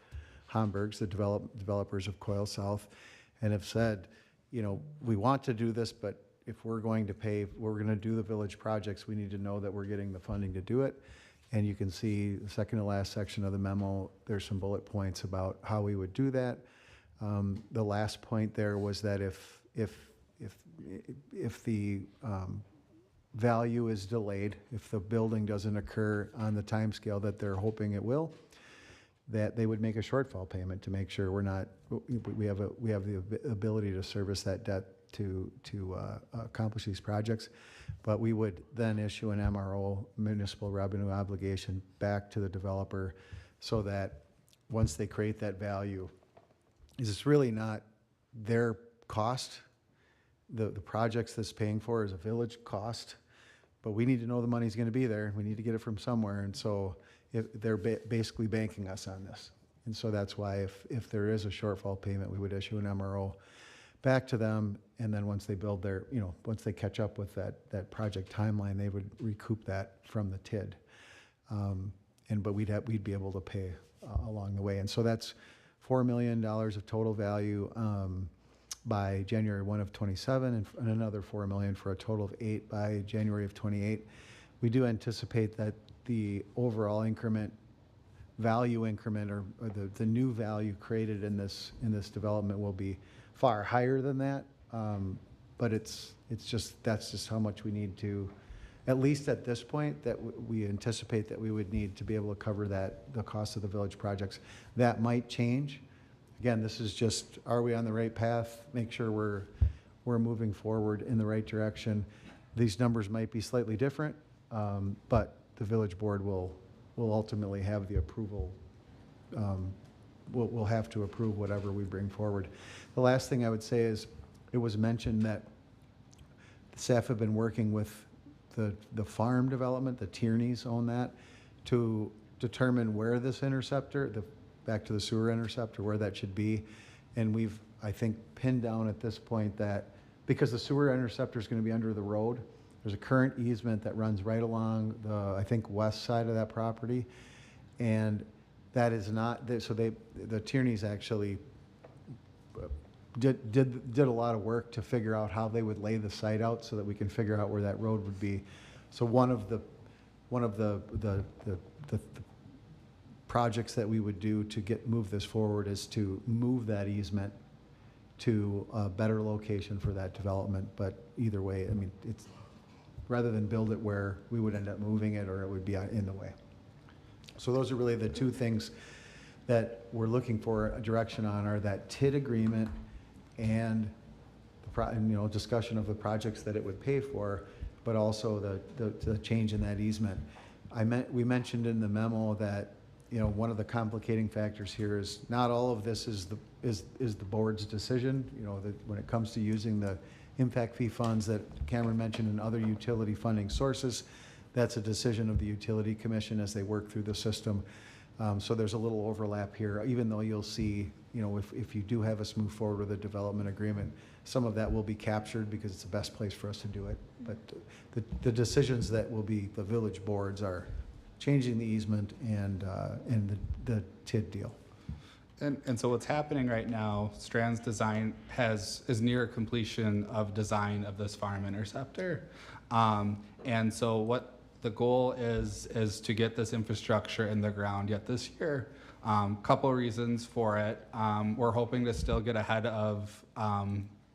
Hamburg's, the developers of Coil South, and have said, you know, we want to do this, but if we're going to pay, we're going to do the village projects, we need to know that we're getting the funding to do it. And you can see the second to last section of the memo, there's some bullet points about how we would do that. The last point there was that if the value is delayed, if the building doesn't occur on the timescale that they're hoping it will, that they would make a shortfall payment to make sure we have the ability to service that debt to accomplish these projects. But we would then issue an MRO, municipal revenue obligation, back to the developer, so that once they create that value, it's really not their cost. The projects that's paying for is a village cost, but we need to know the money's going to be there. We need to get it from somewhere, and so they're basically banking us on this. And so that's why if there is a shortfall payment, we would issue an MRO back to them, and then once they build their, once they catch up with that project timeline, they would recoup that from the TID. But we'd be able to pay along the way. And so that's $4 million of total value by January 1 of 27, and another $4 million for a total of $8 million by January of 28. We do anticipate that the overall value increment, or the new value created in this development will be far higher than that. But that's just how much we need to, at least at this point, that we anticipate that we would need to be able to cover the cost of the village projects. That might change. Again, this is just, are we on the right path? Make sure we're moving forward in the right direction. These numbers might be slightly different, but the village board will ultimately have the approval. We'll have to approve whatever we bring forward. The last thing I would say is, it was mentioned that the staff have been working with the farm development, the Tierneys own that, to determine where this interceptor, back to the sewer interceptor, where that should be. And we've, I think, pinned down at this point that because the sewer interceptor is going to be under the road, there's a current easement that runs right along the, I think, west side of that property. And that is not, so the Tierneys actually did a lot of work to figure out how they would lay the site out so that we can figure out where that road would be. So one of the projects that we would do to move this forward is to move that easement to a better location for that development. But either way, I mean, it's rather than build it where we would end up moving it, or it would be in the way. So those are really the two things that we're looking for a direction on, are that TID agreement and discussion of the projects that it would pay for, but also the change in that easement. We mentioned in the memo that one of the complicating factors here is not all of this is the board's decision. When it comes to using the impact fee funds that Cameron mentioned and other utility funding sources, that's a decision of the utility commission as they work through the system. So there's a little overlap here, even though you'll see, if you do have us move forward with a development agreement, some of that will be captured because it's the best place for us to do it. But the decisions that will be the village boards are changing the easement and the TID deal. And so what's happening right now, Strand's design is near completion of design of this farm interceptor. And so what the goal is to get this infrastructure in the ground yet this year. Couple reasons for it. We're hoping to still get ahead of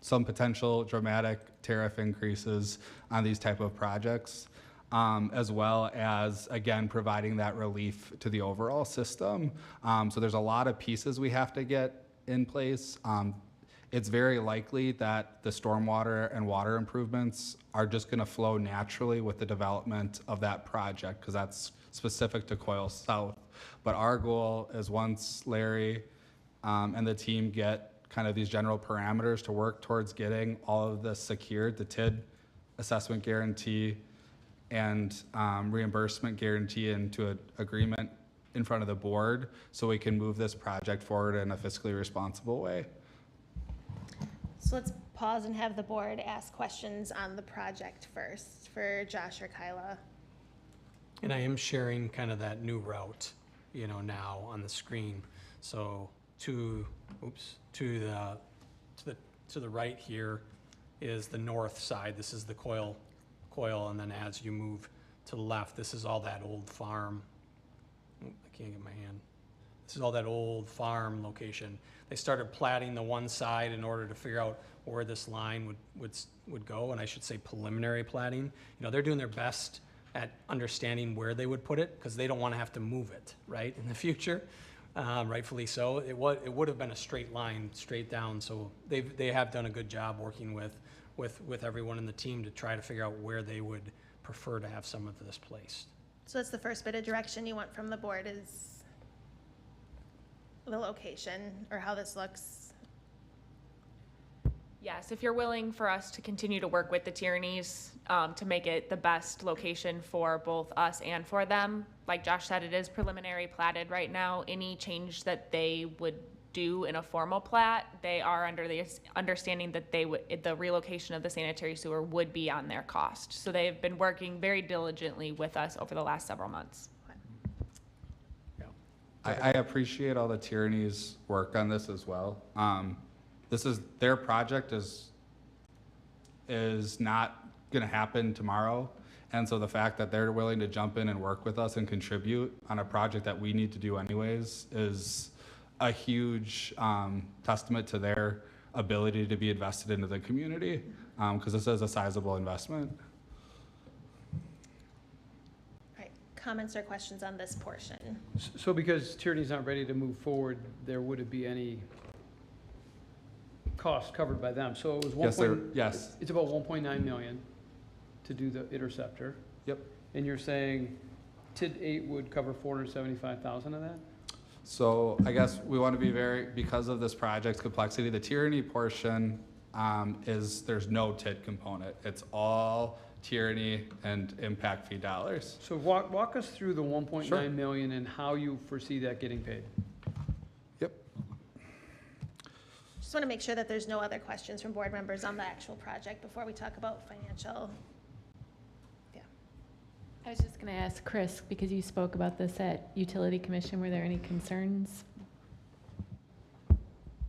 some potential dramatic tariff increases on these type of projects, as well as, again, providing that relief to the overall system. So there's a lot of pieces we have to get in place. It's very likely that the stormwater and water improvements are just going to flow naturally with the development of that project, because that's specific to Coil South. But our goal is, once Larry and the team get kind of these general parameters to work towards getting all of this secured, the TID assessment guarantee, and reimbursement guarantee into an agreement in front of the board so we can move this project forward in a fiscally responsible way. So let's pause and have the board ask questions on the project first for Josh or Kyla. And I am sharing kind of that new route, now on the screen. So to the right here is the north side. This is the coil, and then as you move to the left, this is all that old farm. Oh, I can't get my hand. This is all that old farm location. They started platting the one side in order to figure out where this line would go, and I should say preliminary platting. They're doing their best at understanding where they would put it, because they don't want to have to move it, right, in the future. Rightfully so. It would have been a straight line, straight down, so they have done a good job working with everyone in the team to try to figure out where they would prefer to have some of this placed. So that's the first bit of direction you want from the board, is the location or how this looks. Yes, if you're willing for us to continue to work with the Tierneys to make it the best location for both us and for them. Like Josh said, it is preliminary platted right now. Any change that they would do in a formal plat, they are under the understanding that the relocation of the sanitary sewer would be on their cost. So they've been working very diligently with us over the last several months. I appreciate all the Tierneys' work on this as well. This is their project is not going to happen tomorrow, and so the fact that they're willing to jump in and work with us and contribute on a project that we need to do anyways is a huge testament to their ability to be invested into the community, because this is a sizable investment. All right, comments or questions on this portion? So because Tierney's not ready to move forward, there wouldn't be any cost covered by them. So it was Yes. It's about 1.9 million to do the interceptor. Yep. And you're saying TID 8 would cover 475,000 of that? So I guess we want to be because of this project's complexity, the Tierney portion there's no TID component. It's all Tierney and impact fee dollars. So walk us through the 1.9 Sure. million and how you foresee that getting paid. Just want to make sure that there's no other questions from board members on the actual project before we talk about financial. I was just going to ask Chris, because you spoke about this at Utility Commission, were there any concerns?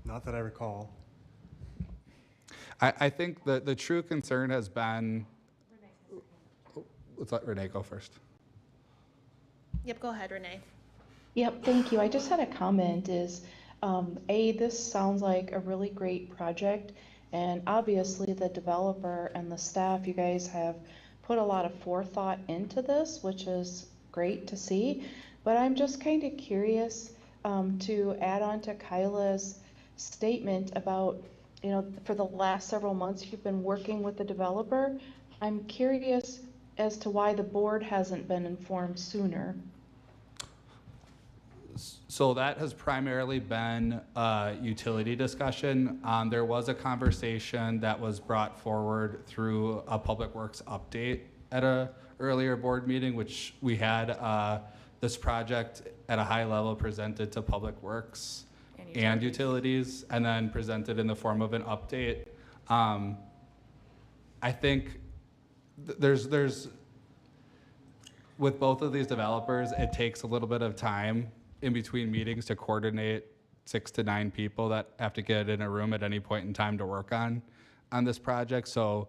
Not that I recall. I think the true concern has been, let's let Renee go first. Yep, go ahead, Renee. Yep, thank you. I just had a comment this sounds like a really great project, and obviously the developer and the staff, you guys have put a lot of forethought into this, which is great to see. But I'm just kind of curious to add on to Kyla's statement about, for the last several months you've been working with the developer. I'm curious as to why the board hasn't been informed sooner. So that has primarily been a utility discussion. There was a conversation that was brought forward through a Public Works update at a earlier board meeting, which we had this project at a high level presented to Public Works and utilities, and then presented in the form of an update. I think there's with both of these developers, it takes a little bit of time in between meetings to coordinate 6 to 9 people that have to get in a room at any point in time to work on this project. So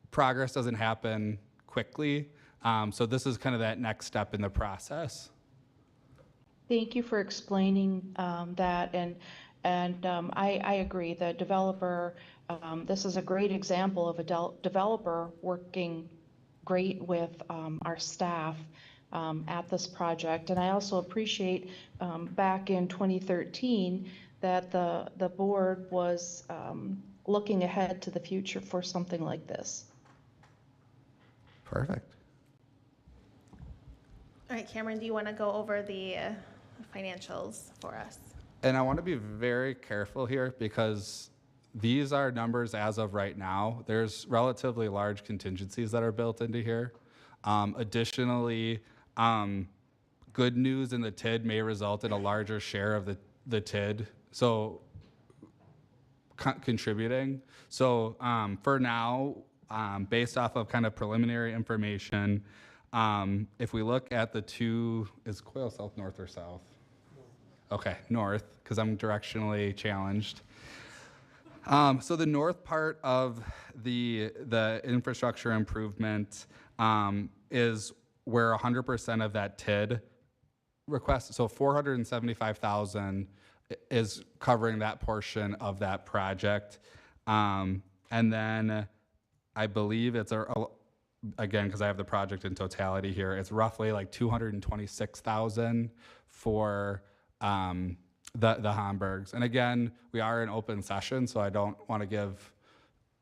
progress doesn't happen quickly. So this is kind of that next step in the process. Thank you for explaining that, and I agree. The developer, this is a great example of a developer working great with our staff at this project. And I also appreciate back in 2013 that the board was looking ahead to the future for something like this. Perfect. All right, Cameron, do you want to go over the financials for us? And I want to be very careful here because These are numbers as of right now. There's relatively large contingencies that are built into here. Additionally, good news in the TID may result in a larger share of the TID, so contributing. So for now, based off of kind of preliminary information, if we look at the two, is Quail South north or south? Okay, north, because I'm directionally challenged. So the north part of the infrastructure improvement is where 100% of that TID request, so 475,000 is covering that portion of that project. And then I believe it's again, because I have the project in totality here, it's roughly like 226,000 for the Hamburgs. And again, we are in open session, so I don't want to give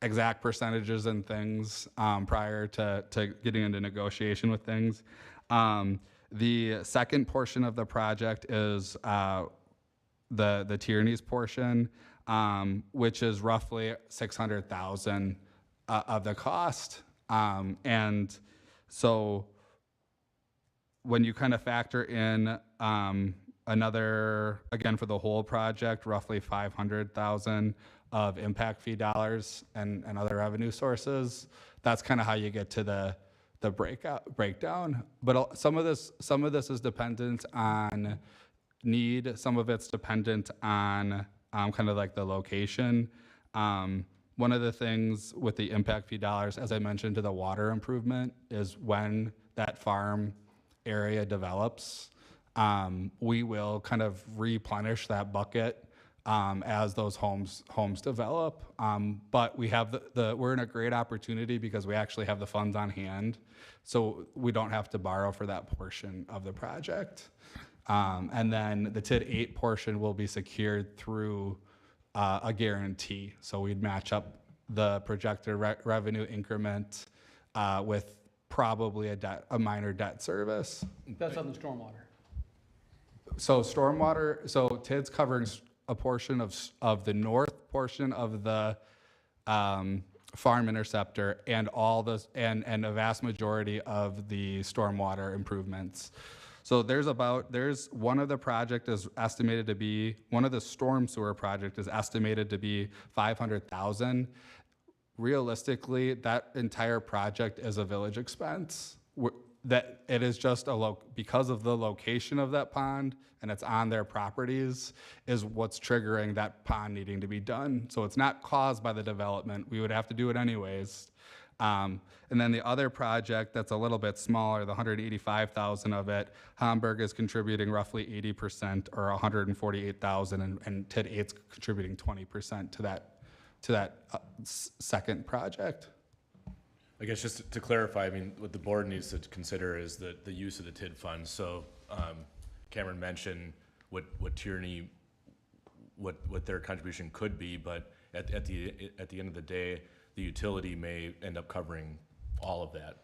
exact percentages and things prior to getting into negotiation with things. The second portion of the project is the Tierney's portion, which is roughly 600,000 of the cost. And so when you kind of factor in another, again, for the whole project, roughly 500,000 of impact fee dollars and other revenue sources, that's kind of how you get to the breakdown. But some of this is dependent on need. Some of it's dependent on kind of like the location. One of the things with the impact fee dollars, as I mentioned, to the water improvement, is when that farm area develops, we will kind of replenish that bucket as those homes develop. But we have we're in a great opportunity because we actually have the funds on hand, so we don't have to borrow for that portion of the project. And then the TID 8 portion will be secured through a guarantee. So we'd match up the projected revenue increment with probably a minor debt service. That's on the stormwater. So TID's covering a portion of the north portion of the farm interceptor and and a vast majority of the stormwater improvements. So there's one of the project is estimated to be, one of the storm sewer project is estimated to be 500,000. Realistically, that entire project is a village expense. That it is just because of the location of that pond and it's on their properties is what's triggering that pond needing to be done. So it's not caused by the development. We would have to do it anyways. And then the other project that's a little bit smaller, the 185,000 of it, Hamburg is contributing roughly 80% or 148,000, and TID 8's contributing 20% to that second project. I guess just to clarify, I mean, what the board needs to consider is the use of the TID funds. So Cameron mentioned what Tierney, what their contribution could be, but at the end of the day, the utility may end up covering all of that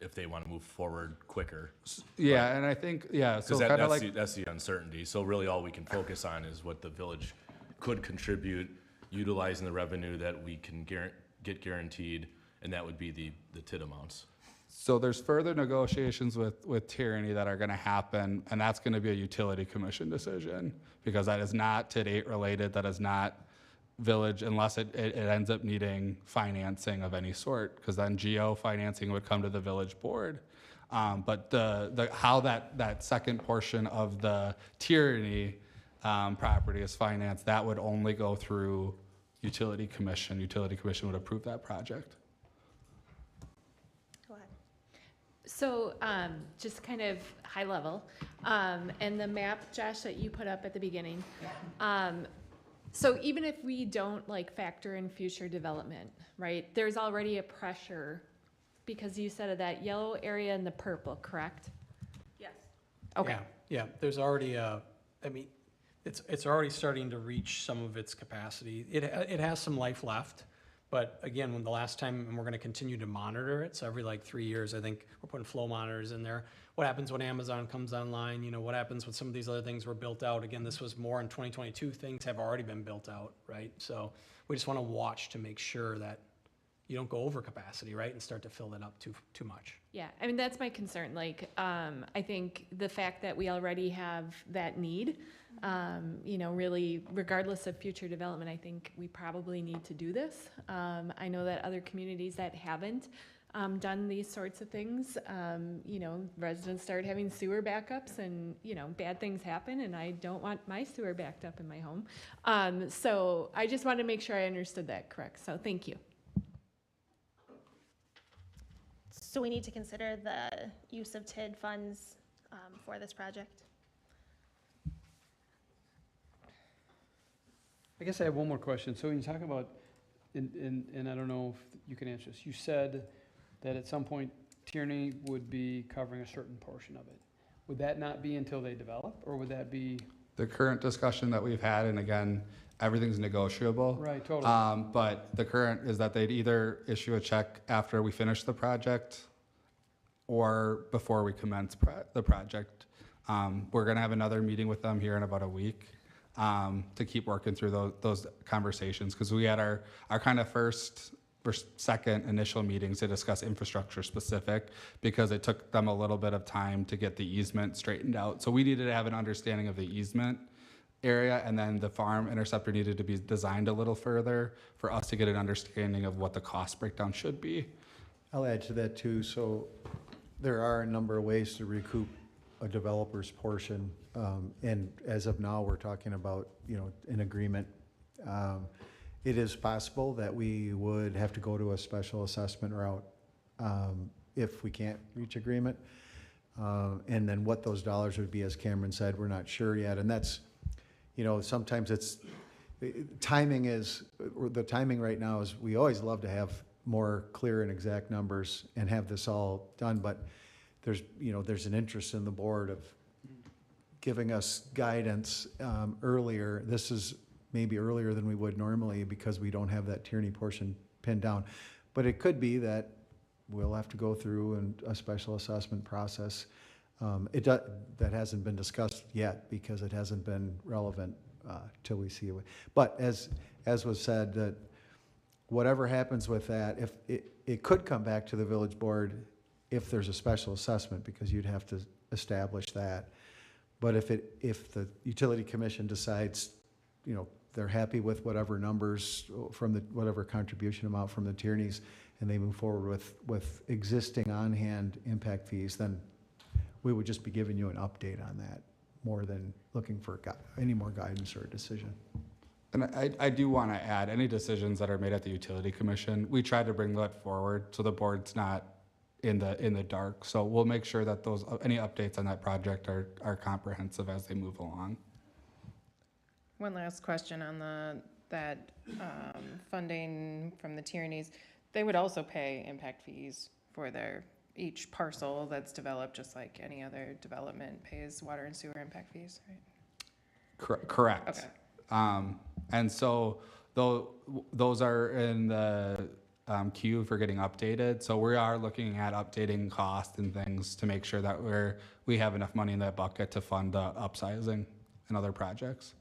if they want to move forward quicker. Yeah, and I think, yeah, so kind of like that's the uncertainty. So really all we can focus on is what the village could contribute, utilizing the revenue that we can get guaranteed, and that would be the TID amounts. So there's further negotiations with Tierney that are going to happen, and that's going to be a utility commission decision because that is not TID 8 related, that is not village, unless it ends up needing financing of any sort, because then GO financing would come to the village board. But how that second portion of the Tierney property is financed, that would only go through utility commission. Utility commission would approve that project. Go ahead. So just kind of high level, and the map, Josh, that you put up at the beginning. So even if we don't factor in future development, right, there's already a pressure because you said of that yellow area and the purple, correct? Yes. Okay. Yeah, there's already it's already starting to reach some of its capacity. It has some life left, But again, when the last time, and we're gonna continue to monitor it, so every like 3 years, I think we're putting flow monitors in there. What happens when Amazon comes online, what happens when some of these other things were built out? Again, this was more in 2022, things have already been built out, right? So we just wanna watch to make sure that you don't go over capacity, right, and start to fill that up too much. Yeah, I mean, that's my concern. Like, I think the fact that we already have that need, really, regardless of future development, I think we probably need to do this. I know that other communities that haven't done these sorts of things, residents start having sewer backups and, bad things happen, and I don't want my sewer backed up in my home. So I just wanted to make sure I understood that correct. So thank you. So we need to consider the use of TID funds for this project. I guess I have one more question. So when you talk about, and I don't know if you can answer this, you said that at some point Tierney would be covering a certain portion of it. Would that not be until they develop, or would that be? The current discussion that we've had, and again, everything's negotiable. Right, totally. But the current is that they'd either issue a check after we finish the project or before we commence the project. We're gonna have another meeting with them here in about a week to keep working through those conversations, because we had our kind of first or second initial meetings to discuss infrastructure specific, because it took them a little bit of time to get the easement straightened out. So we needed to have an understanding of the easement area, and then the farm interceptor needed to be designed a little further for us to get an understanding of what the cost breakdown should be. I'll add to that too. So there are a number of ways to recoup a developer's portion. And as of now, we're talking about, an agreement. It is possible that we would have to go to a special assessment route if we can't reach agreement. And then what those dollars would be, as Cameron said, we're not sure yet. And that's, sometimes the timing right now is, we always love to have more clear and exact numbers and have this all done, but there's an interest in the board of giving us guidance earlier. This is maybe earlier than we would normally because we don't have that Tierney portion pinned down. But it could be that we'll have to go through a special assessment process. That hasn't been discussed yet because it hasn't been relevant till we see it. But as was said, that whatever happens with that, if it could come back to the village board if there's a special assessment, because you'd have to establish that. But if the utility commission decides, they're happy with whatever numbers from whatever contribution amount from the Tierneys, and they move forward with existing on-hand impact fees, then we would just be giving you an update on that more than looking for any more guidance or a decision. And I do want to add, any decisions that are made at the utility commission, we try to bring that forward so the board's not in the dark. So we'll make sure that any updates on that project are comprehensive as they move along. One last question on that funding from the Tierneys. They would also pay impact fees for each parcel that's developed, just like any other development pays water and sewer impact fees, right? Correct. Okay. And so those are in the queue for getting updated. So we are looking at updating costs and things to make sure that we have enough money in that bucket to fund the upsizing and other projects.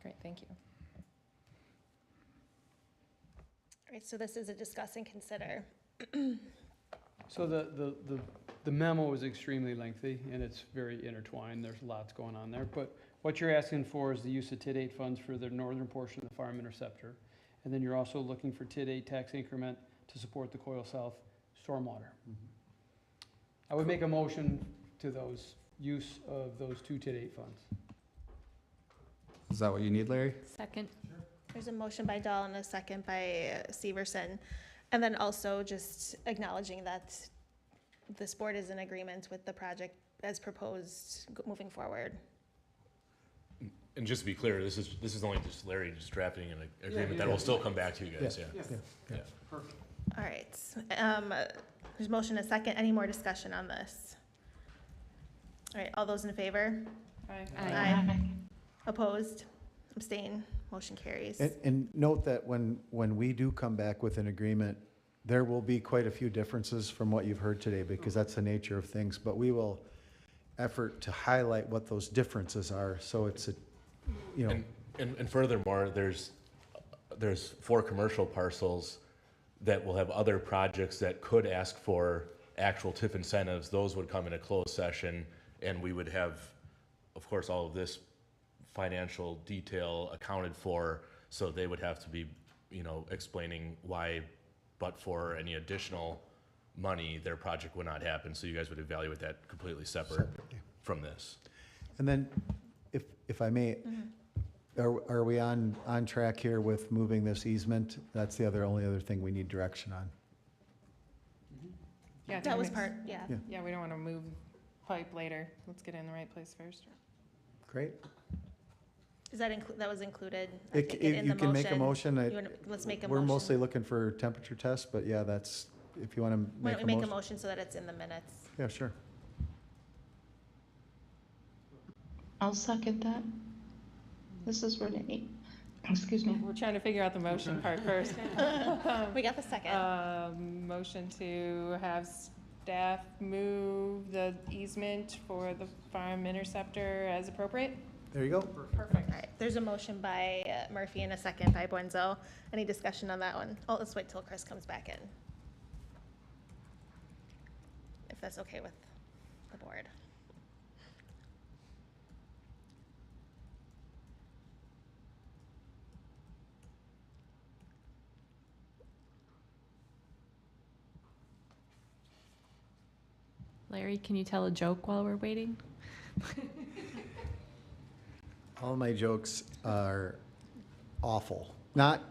Great, thank you. All right, so this is a discuss and consider. So the memo is extremely lengthy and it's very intertwined. There's lots going on there. But what you're asking for is the use of TID 8 funds for the northern portion of the farm interceptor. And then you're also looking for TID 8 tax increment to support the Coyle South stormwater. I would make a motion to those use of those two TID 8 funds. Is that what you need, Larry? Second. There's a motion by Dahl and a second by Severson. And then also just acknowledging that this board is in agreement with the project as proposed moving forward. And just to be clear, this is only just Larry just drafting an agreement that will still come back to you guys, yeah. Perfect. All right, there's motion and a second. Any more discussion on this? All right, all those in favor? Aye. Aye. Opposed? Abstain? Motion carries. And note that when we do come back with an agreement, there will be quite a few differences from what you've heard today, because that's the nature of things, but we will effort to highlight what those differences are, so it's a, you know. And furthermore, there's 4 commercial parcels that will have other projects that could ask for actual TIF incentives. Those would come in a closed session, and we would have, of course, all of this financial detail accounted for, so they would have to be, explaining why, but for any additional money, their project would not happen. So you guys would evaluate that completely separate from this. And then, if I may, are we on track here with moving this easement? That's the only other thing we need direction on. Yeah, I think That it was makes- part, yeah. Yeah, we don't want to move pipe later. Let's get it in the right place first. Great. Is that that was included? I think, in You the can make a motion. Let's make a We're motion. mostly looking for temperature tests, but yeah, that's, if you want to Why make don't we a make a motion. motion so that it's in the minutes? Yeah, sure. I'll second that. This is Renee. Excuse me. We're trying to figure out the motion part first. We got the second. Motion to have staff move the easement for the farm interceptor as appropriate? There you go. Perfect. All right, there's a motion by Murphy and a second by Buenzo. Any discussion on that one? Oh, let's wait till Chris comes back in. If that's okay with the board. Larry, can you tell a joke while we're waiting? All my jokes are awful. Not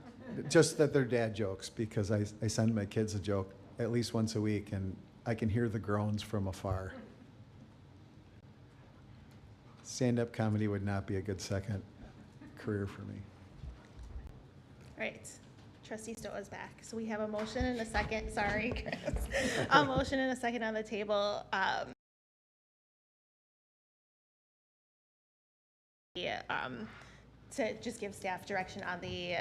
just that they're dad jokes, because I send my kids a joke at least once a week, and I can hear the groans from afar. Stand-up comedy would not be a good second career for me. All right, trustee Stowe is back. So we have a motion and a second, sorry, Chris. A motion and a second on the table. To just give staff direction on the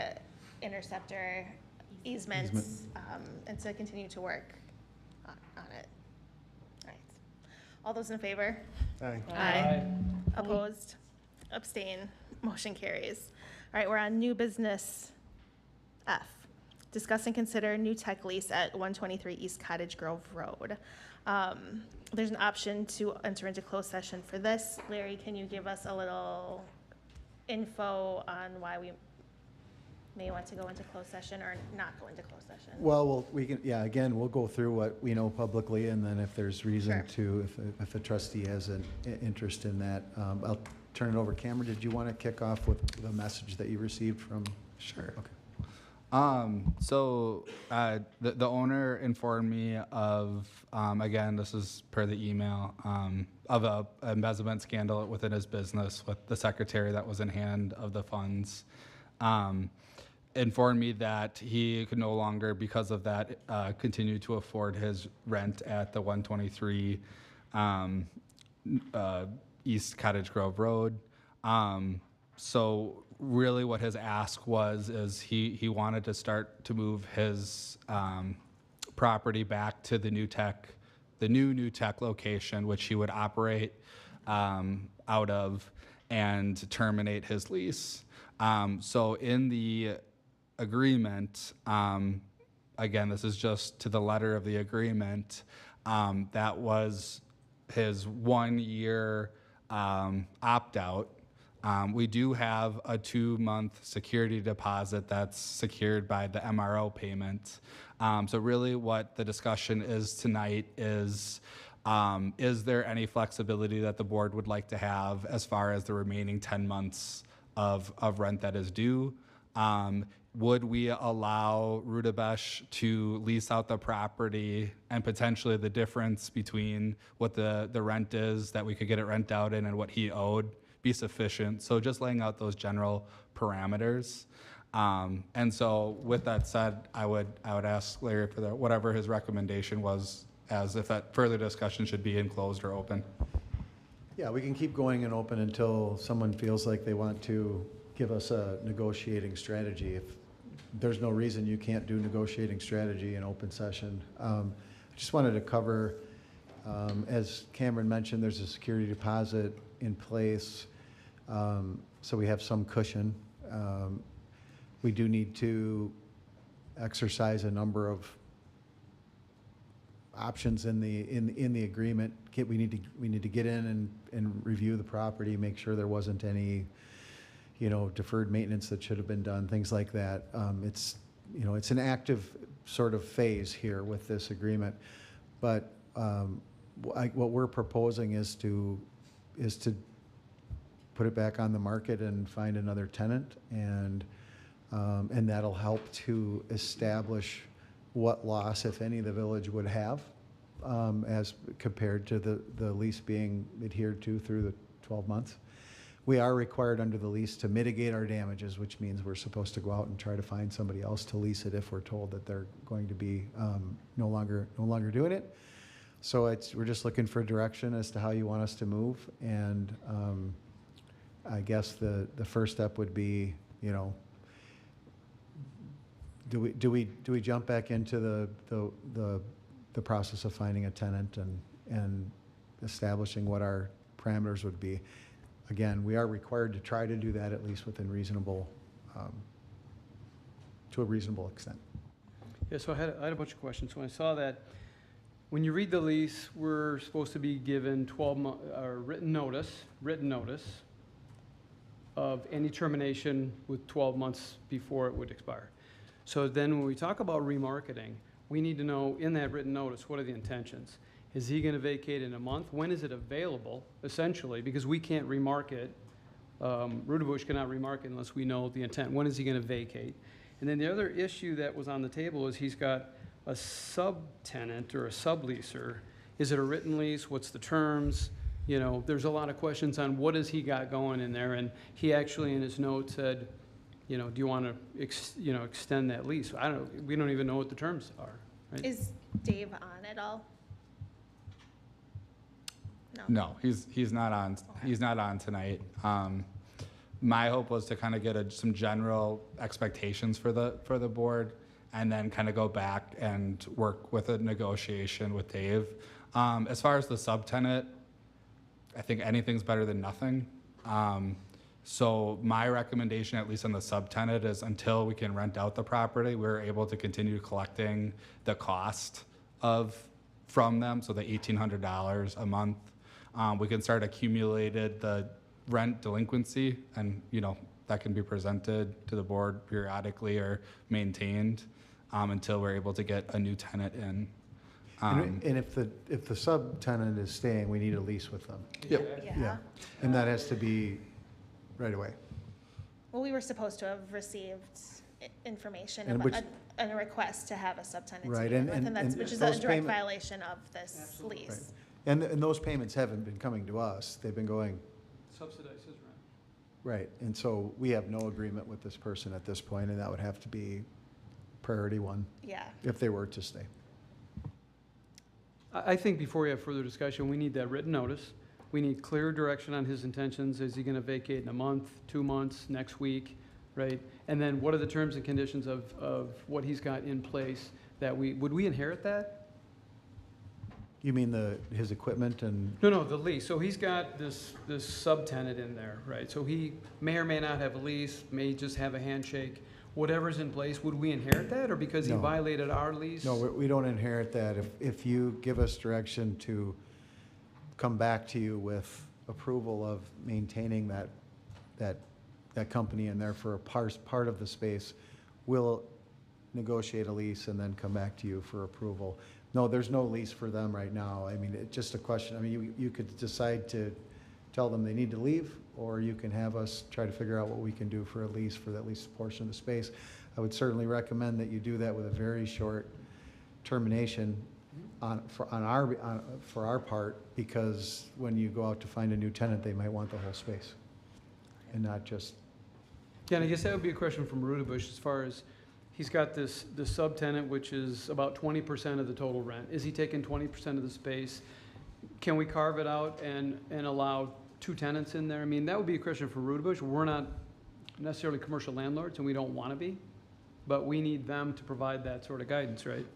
interceptor easements, and to continue to work on it. All right. All those in favor? Aye. Aye. Opposed? Abstain? Motion carries. All right, we're on new business F. Discuss and consider new tech lease at 123 East Cottage Grove Road. There's an option to enter into closed session for this. Larry, can you give us a little info on why we may want to go into closed session or not go into closed session? Well, we can, yeah, again, we'll go through what we know publicly, and then if there's reason Sure. to, if a trustee has an interest in that, I'll turn it over. Cameron, did you want to kick off with the message that you received from? Sure. Okay. The owner informed me of, again, this is per the email, of a embezzlement scandal within his business with the secretary that was in hand of the funds. Informed me that he could no longer, because of that, continue to afford his rent at the 123 East Cottage Grove Road. So really what his ask was is he wanted to start to move his property back to the new tech location, which he would operate out of, and terminate his lease. So in the agreement, again, this is just to the letter of the agreement, that was his 1 year opt-out. We do have a 2-month security deposit that's secured by the MRO payment. So really what the discussion is tonight is there any flexibility that the board would like to have as far as the remaining 10 months of rent that is due? Would we allow Rudabesh to lease out the property and potentially the difference between what the rent is that we could get it rent out in and what he owed be sufficient? So just laying out those general parameters. And so with that said, I would ask Larry for whatever his recommendation was, as if that further discussion should be in closed or open. Yeah, we can keep going and open until someone feels like they want to give us a negotiating strategy. If there's no reason you can't do negotiating strategy in open session. I just wanted to cover, as Cameron mentioned, there's a security deposit in place, so we have some cushion. We do need to exercise a number of options in the agreement. We need to get in and review the property, make sure there wasn't any, deferred maintenance that should have been done, things like that. It's an active sort of phase here with this agreement, but what we're proposing is to put it back on the market and find another tenant, and that'll help to establish what loss, if any, the village would have as compared to the lease being adhered to through the 12 months. We are required under the lease to mitigate our damages, which means we're supposed to go out and try to find somebody else to lease it if we're told that they're going to be no longer doing it. So we're just looking for direction as to how you want us to move, and I guess the first step would be, do we jump back into the process of finding a tenant and establishing what our parameters would be? Again, we are required to try to do that at least within to a reasonable extent. Yeah, so I had a bunch of questions. When I saw that, when you read the lease, we're supposed to be given 12-month written notice of any termination with 12 months before it would expire. So then when we talk about remarketing, we need to know in that written notice, what are the intentions? Is he going to vacate in a month? When is it available, essentially? Because we can't remarket. Rudebush cannot remarket unless we know the intent. When is he going to vacate? And then the other issue that was on the table is he's got a subtenant or a subleaser. Is it a written lease? What's the terms? There's a lot of questions on what has he got going in there. And he actually in his note said, do you want to extend that lease? We don't even know what the terms are. Right? Is Dave on at all? No, he's not on. Okay. He's not on tonight. My hope was to kind of get some general expectations for the board, and then kind of go back and work with a negotiation with Dave. As far as the subtenant, I think anything's better than nothing. So my recommendation, at least on the subtenant, is until we can rent out the property, we're able to continue collecting the cost from them, so the $1,800 a month. We can start accumulated the rent delinquency, and that can be presented to the board periodically or maintained until we're able to get a new tenant in. And if the subtenant is staying, we need a lease with them. Yep. Yeah, and that has to be right away. Well, we were supposed to have received information And about a request to have a subtenant Right, to begin with, and which is a those direct payment- violation of this lease. Right. And those payments haven't been coming to us. They've been going, Subsidize his rent. right. And so we have no agreement with this person at this point, and that would have to be priority one Yeah. if they were to stay. I think before we have further discussion, we need that written notice. We need clear direction on his intentions. Is he going to vacate in a month, 2 months, next week, right? And then what are the terms and conditions of what he's got in place that would we inherit that? You mean his equipment and? No, the lease. So he's got this subtenant in there, right? So he may or may not have a lease, may just have a handshake. Whatever's in place, would we inherit that, or because he No. violated our lease? No, we don't inherit that. If you give us direction to come back to you with approval of maintaining that company in there for a part of the space, we'll negotiate a lease and then come back to you for approval. No, there's no lease for them right now. I mean, it's just a question. I mean, you could decide to tell them they need to leave, or you can have us try to figure out what we can do for a lease for at least a portion of the space. I would certainly recommend that you do that with a very short termination for our part, because when you go out to find a new tenant, they might want the whole space and not just. Yeah, and I guess that would be a question from Rudebush as far as he's got the subtenant, which is about 20% of the total rent. Is he taking 20% of the space? Can we carve it out and allow 2 tenants in there? I mean, that would be a question for Rudebush. We're not necessarily commercial landlords, and we don't want to be, but we need them to provide that sort of guidance, right?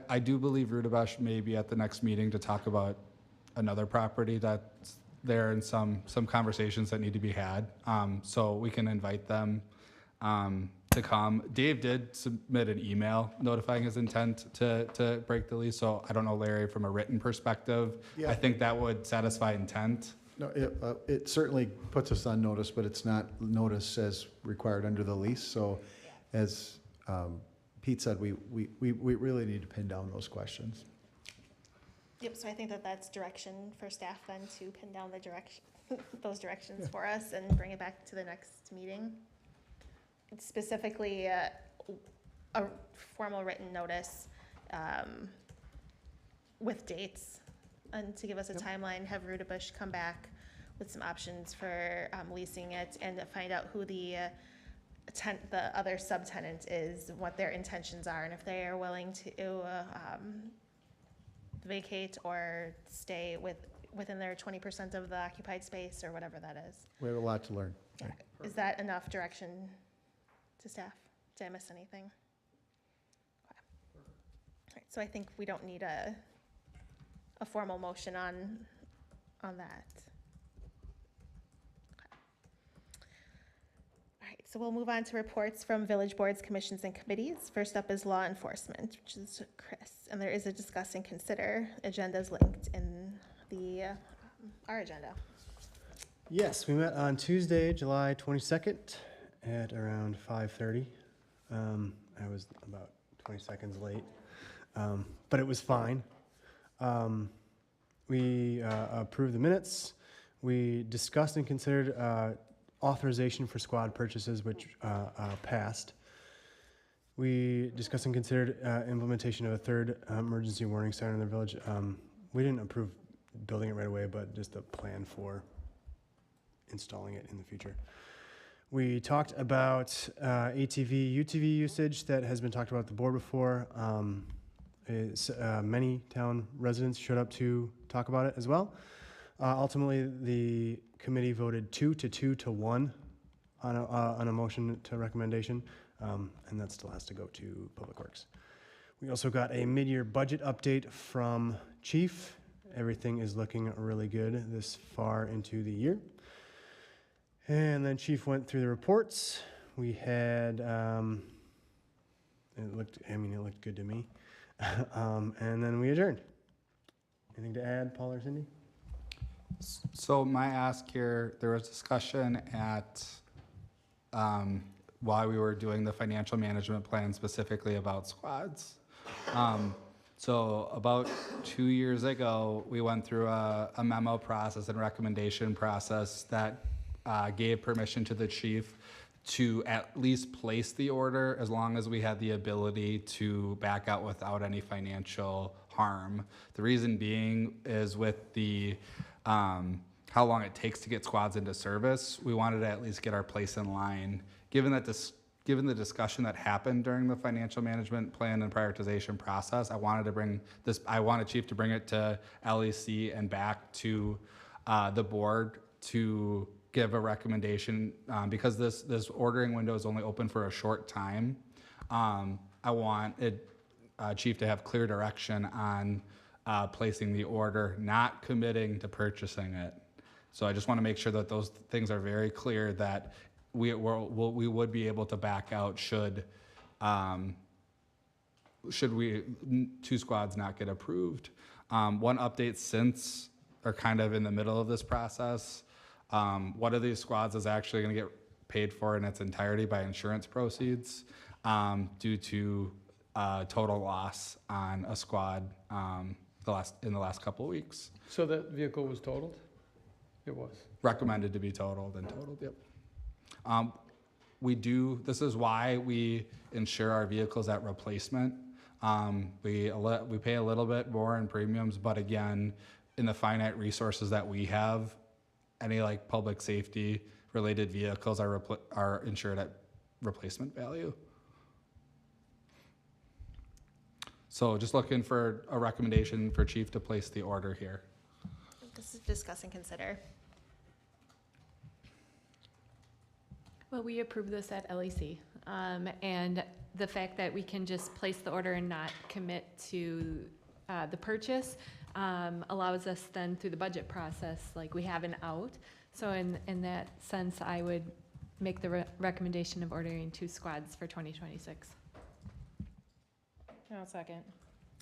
I do believe Rudabash may be at the next meeting to talk about another property that's there and some conversations that need to be had. So we can invite them to come. Dave did submit an email notifying his intent to break the lease. So I don't know, Larry, from a written perspective, Yeah. I think that would satisfy intent. No, it certainly puts us on notice, but it's not notice as required under the lease. So as Pete said, we really need to pin down those questions. Yep, so I think that that's direction for staff then to pin down the direction, those directions for us and bring it back to the next meeting. It's specifically a formal written notice with dates and to give us a timeline, have Rudabush come back with some options for leasing it and to find out who the other subtenant is, what their intentions are, and if they are willing to vacate or stay within their 20% of the occupied space or whatever that is. We have a lot to learn. Yeah. Is that enough direction to staff? Did I miss anything? Okay. All right, so I think we don't need a formal motion on that. All right, so we'll move on to reports from village boards, commissions, and committees. First up is law enforcement, which is Chris. And there is a discuss and consider agendas linked in the our agenda. Yes, we met on Tuesday, July 22nd at around 5:30. I was about 20 seconds late, but it was fine. We approved the minutes. We discussed and considered authorization for squad purchases, which passed. We discussed and considered implementation of a third emergency warning sign in the village. We didn't approve building it right away, but just a plan for installing it in the future. We talked about ATV, UTV usage that has been talked about at the board before. Many town residents showed up to talk about it as well. Ultimately, the committee voted 2 to 1 on a motion to recommendation, and that still has to go to Public Works. We also got a mid-year budget update from Chief. Everything is looking really good this far into the year. And then Chief went through the reports. We had, it looked good to me. And then we adjourned. Anything to add, Paul or Cindy? So my ask here, there was discussion at, while we were doing the financial management plan specifically about squads. So about 2 years ago, we went through a memo process and recommendation process that gave permission to the chief to at least place the order as long as we had the ability to back out without any financial harm. The reason being is with the how long it takes to get squads into service, we wanted to at least get our place in line. Given the discussion that happened during the financial management plan and prioritization process, I wanted Chief to bring it to LEC and back to the board to give a recommendation, because this ordering window is only open for a short time. I want Chief to have clear direction on placing the order, not committing to purchasing it. So I just want to make sure that those things are very clear, that we would be able to back out should two squads not get approved. One update since, or kind of in the middle of this process, one of these squads is actually going to get paid for in its entirety by insurance proceeds due to total loss on a squad in the last couple of weeks. So that vehicle was totaled? It was. Recommended to be totaled and totaled, yep. This is why we insure our vehicles at replacement. We pay a little bit more in premiums, but again, in the finite resources that we have, any like public safety related vehicles are insured at replacement value. So just looking for a recommendation for Chief to place the order here. This is discuss and consider. Well, we approved this at LEC, and the fact that we can just place the order and not commit to the purchase allows us then through the budget process, like we have an out. So in that sense, I would make the recommendation of ordering 2 squads for 2026. I'll second.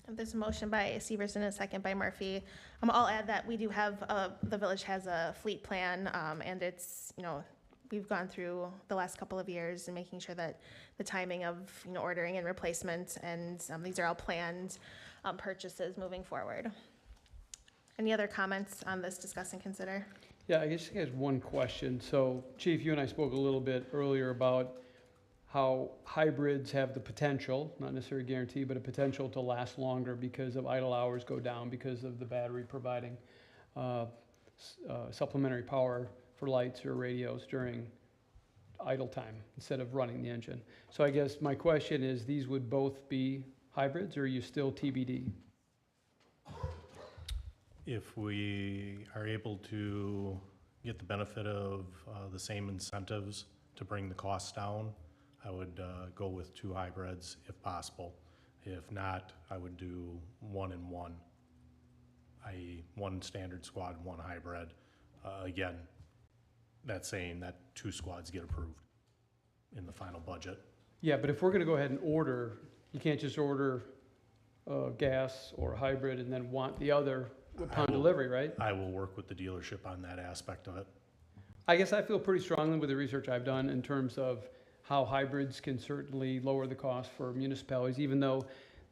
There's a motion by Severson and a second by Murphy. I'll add that we do have, the village has a fleet plan, and it's, we've gone through the last couple of years and making sure that the timing of, ordering and replacement, and these are all planned purchases moving forward. Any other comments on this discuss and consider? Yeah, I guess I had one question. So Chief, you and I spoke a little bit earlier about how hybrids have the potential, not necessarily guarantee, but a potential to last longer because of idle hours go down because of the battery providing supplementary power for lights or radios during idle time instead of running the engine. So I guess my question is, these would both be hybrids, or are you still TBD? If we are able to get the benefit of the same incentives to bring the costs down, I would go with 2 hybrids if possible. If not, I would do 1 and 1, i.e. 1 standard squad, 1 hybrid. Again, that's saying that 2 squads get approved in the final budget. Yeah, but if we're gonna go ahead and order, you can't just order gas or hybrid and then want the other upon delivery, right? I will work with the dealership on that aspect of it. I guess I feel pretty strongly with the research I've done in terms of how hybrids can certainly lower the cost for municipalities, even though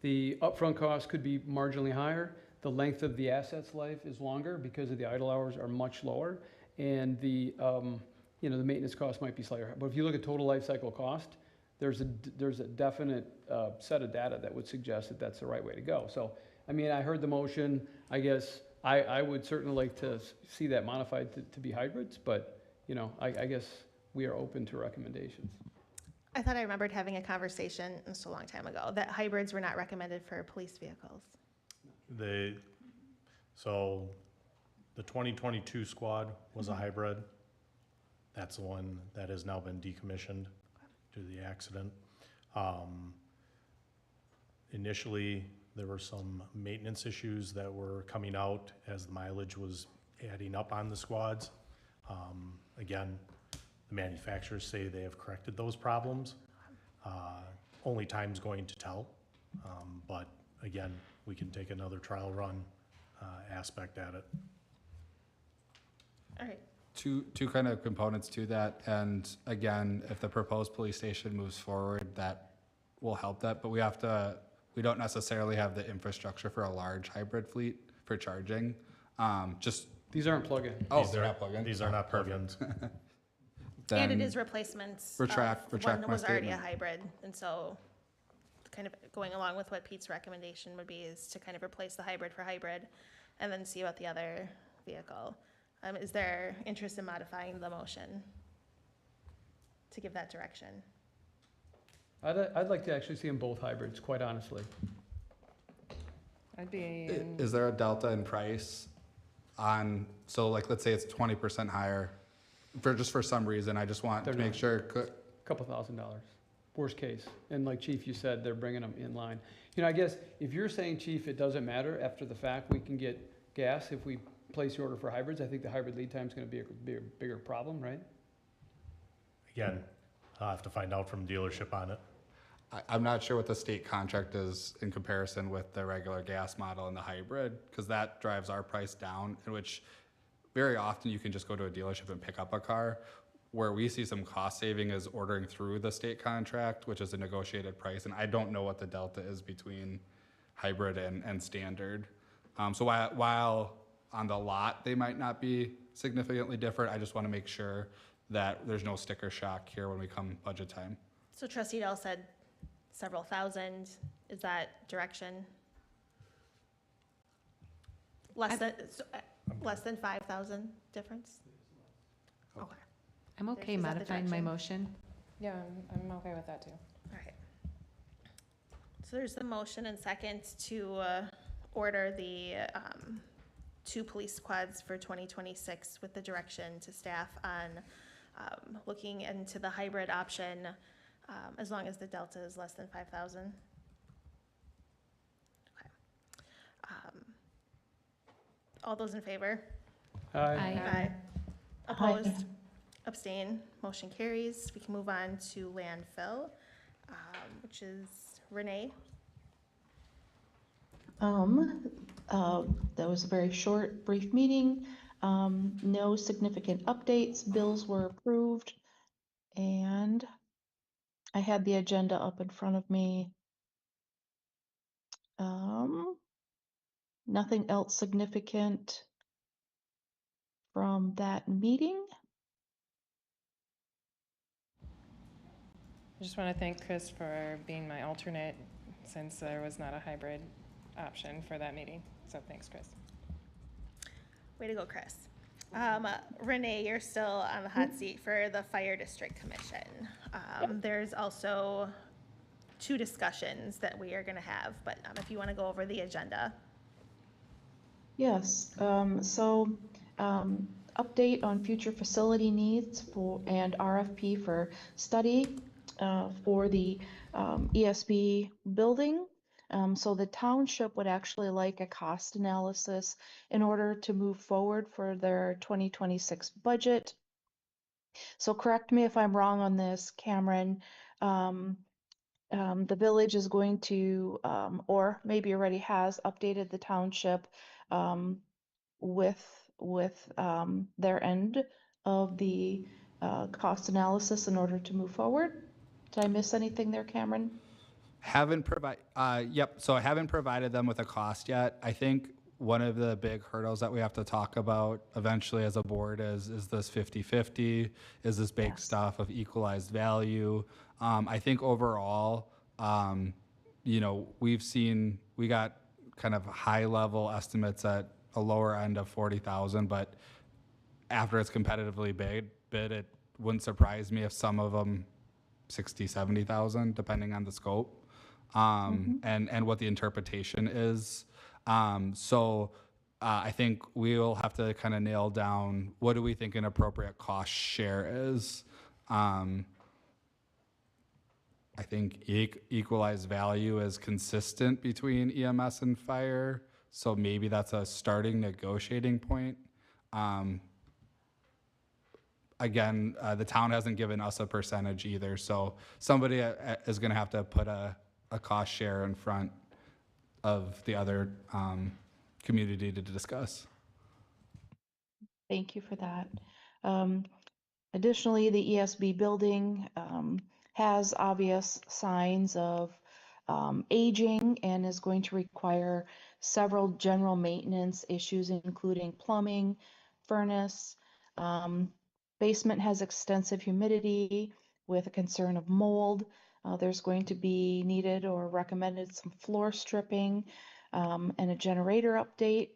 the upfront cost could be marginally higher. The length of the asset's life is longer because of the idle hours are much lower, and the the maintenance cost might be slightly higher. But if you look at total life cycle cost, there's a definite set of data that would suggest that that's the right way to go. So, I mean, I heard the motion. I guess I would certainly like to see that modified to be hybrids, but I guess we are open to recommendations. I thought I remembered having a conversation just a long time ago that hybrids were not recommended for police vehicles. So the 2022 squad was a hybrid. That's the one that has now been decommissioned due to the accident. Initially, there were some maintenance issues that were coming out as the mileage was adding up on the squads. Again, the manufacturers say they have corrected those problems. Only time's going to tell. But again, we can take another trial run aspect at it. All right. Two kind of components to that, and again, if the proposed police station moves forward, that will help that, but we don't necessarily have the infrastructure for a large hybrid fleet for charging. These aren't plug-in. Oh, they're not plug-in? These are not plug-ins. And it is replacements. One was already a hybrid, and so kind of going along with what Pete's recommendation would be is to kind of replace the hybrid for hybrid and then see about the other vehicle. Is there interest in modifying the motion to give that direction? I'd like to actually see them both hybrids, quite honestly. I'd be. Is there a delta in price on, so like, let's say it's 20% higher, for some reason, I just want to make sure. Couple $1,000, worst case. And like Chief, you said, they're bringing them in line. I guess if you're saying, Chief, it doesn't matter, after the fact, we can get gas if we place the order for hybrids. I think the hybrid lead time is going to be a bigger problem, right? Again, I'll have to find out from dealership on it. I'm not sure what the state contract is in comparison with the regular gas model and the hybrid, because that drives our price down, in which very often you can just go to a dealership and pick up a car. Where we see some cost saving is ordering through the state contract, which is a negotiated price, and I don't know what the delta is between hybrid and standard. So while on the lot they might not be significantly different, I just want to make sure that there's no sticker shock here when we come budget time. So Trustee Dell said several thousand. Is that direction? Less than 5,000 difference? Okay. I'm okay Is that the modifying my direction? motion. Yeah, I'm okay with that too. All right. So there's the motion and second to order the 2 police squads for 2026 with the direction to staff on looking into the hybrid option, as long as the delta is less than 5,000. Okay. All those in favor? Aye. Opposed? Abstain? Motion carries. We can move on to landfill, which is Renee. That was a very short, brief meeting. No significant updates. Bills were approved. And I had the agenda up in front of me. Nothing else significant from that meeting. I just want to thank Chris for being my alternate since there was not a hybrid option for that meeting. So thanks, Chris. Way to go, Chris. Renee, you're still on the hot seat for the Fire District Commission. There's also 2 discussions that we are going to have, but if you want to go over the agenda. Yes, update on future facility needs and RFP for study for the ESB building. So the township would actually like a cost analysis in order to move forward for their 2026 budget. So correct me if I'm wrong on this, Cameron. The village is going to, or maybe already has updated the township with their end of the cost analysis in order to move forward. Did I miss anything there, Cameron? So I haven't provided them with a cost yet. I think one of the big hurdles that we have to talk about eventually as a board is this 50-50? Is this big stuff of equalized value? I think overall, we got kind of high level estimates at a lower end of 40,000, but after it's competitively bid, it wouldn't surprise me if some of them 60, 70,000, depending on the scope. And what the interpretation is. I think we'll have to kind of nail down what do we think an appropriate cost share is. I think equalized value is consistent between EMS and fire, so maybe that's a starting negotiating point. Again, the town hasn't given us a percentage either, so somebody is going to have to put a cost share in front of the other community to discuss. Thank you for that. Additionally, the ESB building has obvious signs of aging and is going to require several general maintenance issues, including plumbing, furnace. Basement has extensive humidity with a concern of mold. There's going to be needed or recommended some floor stripping and a generator update.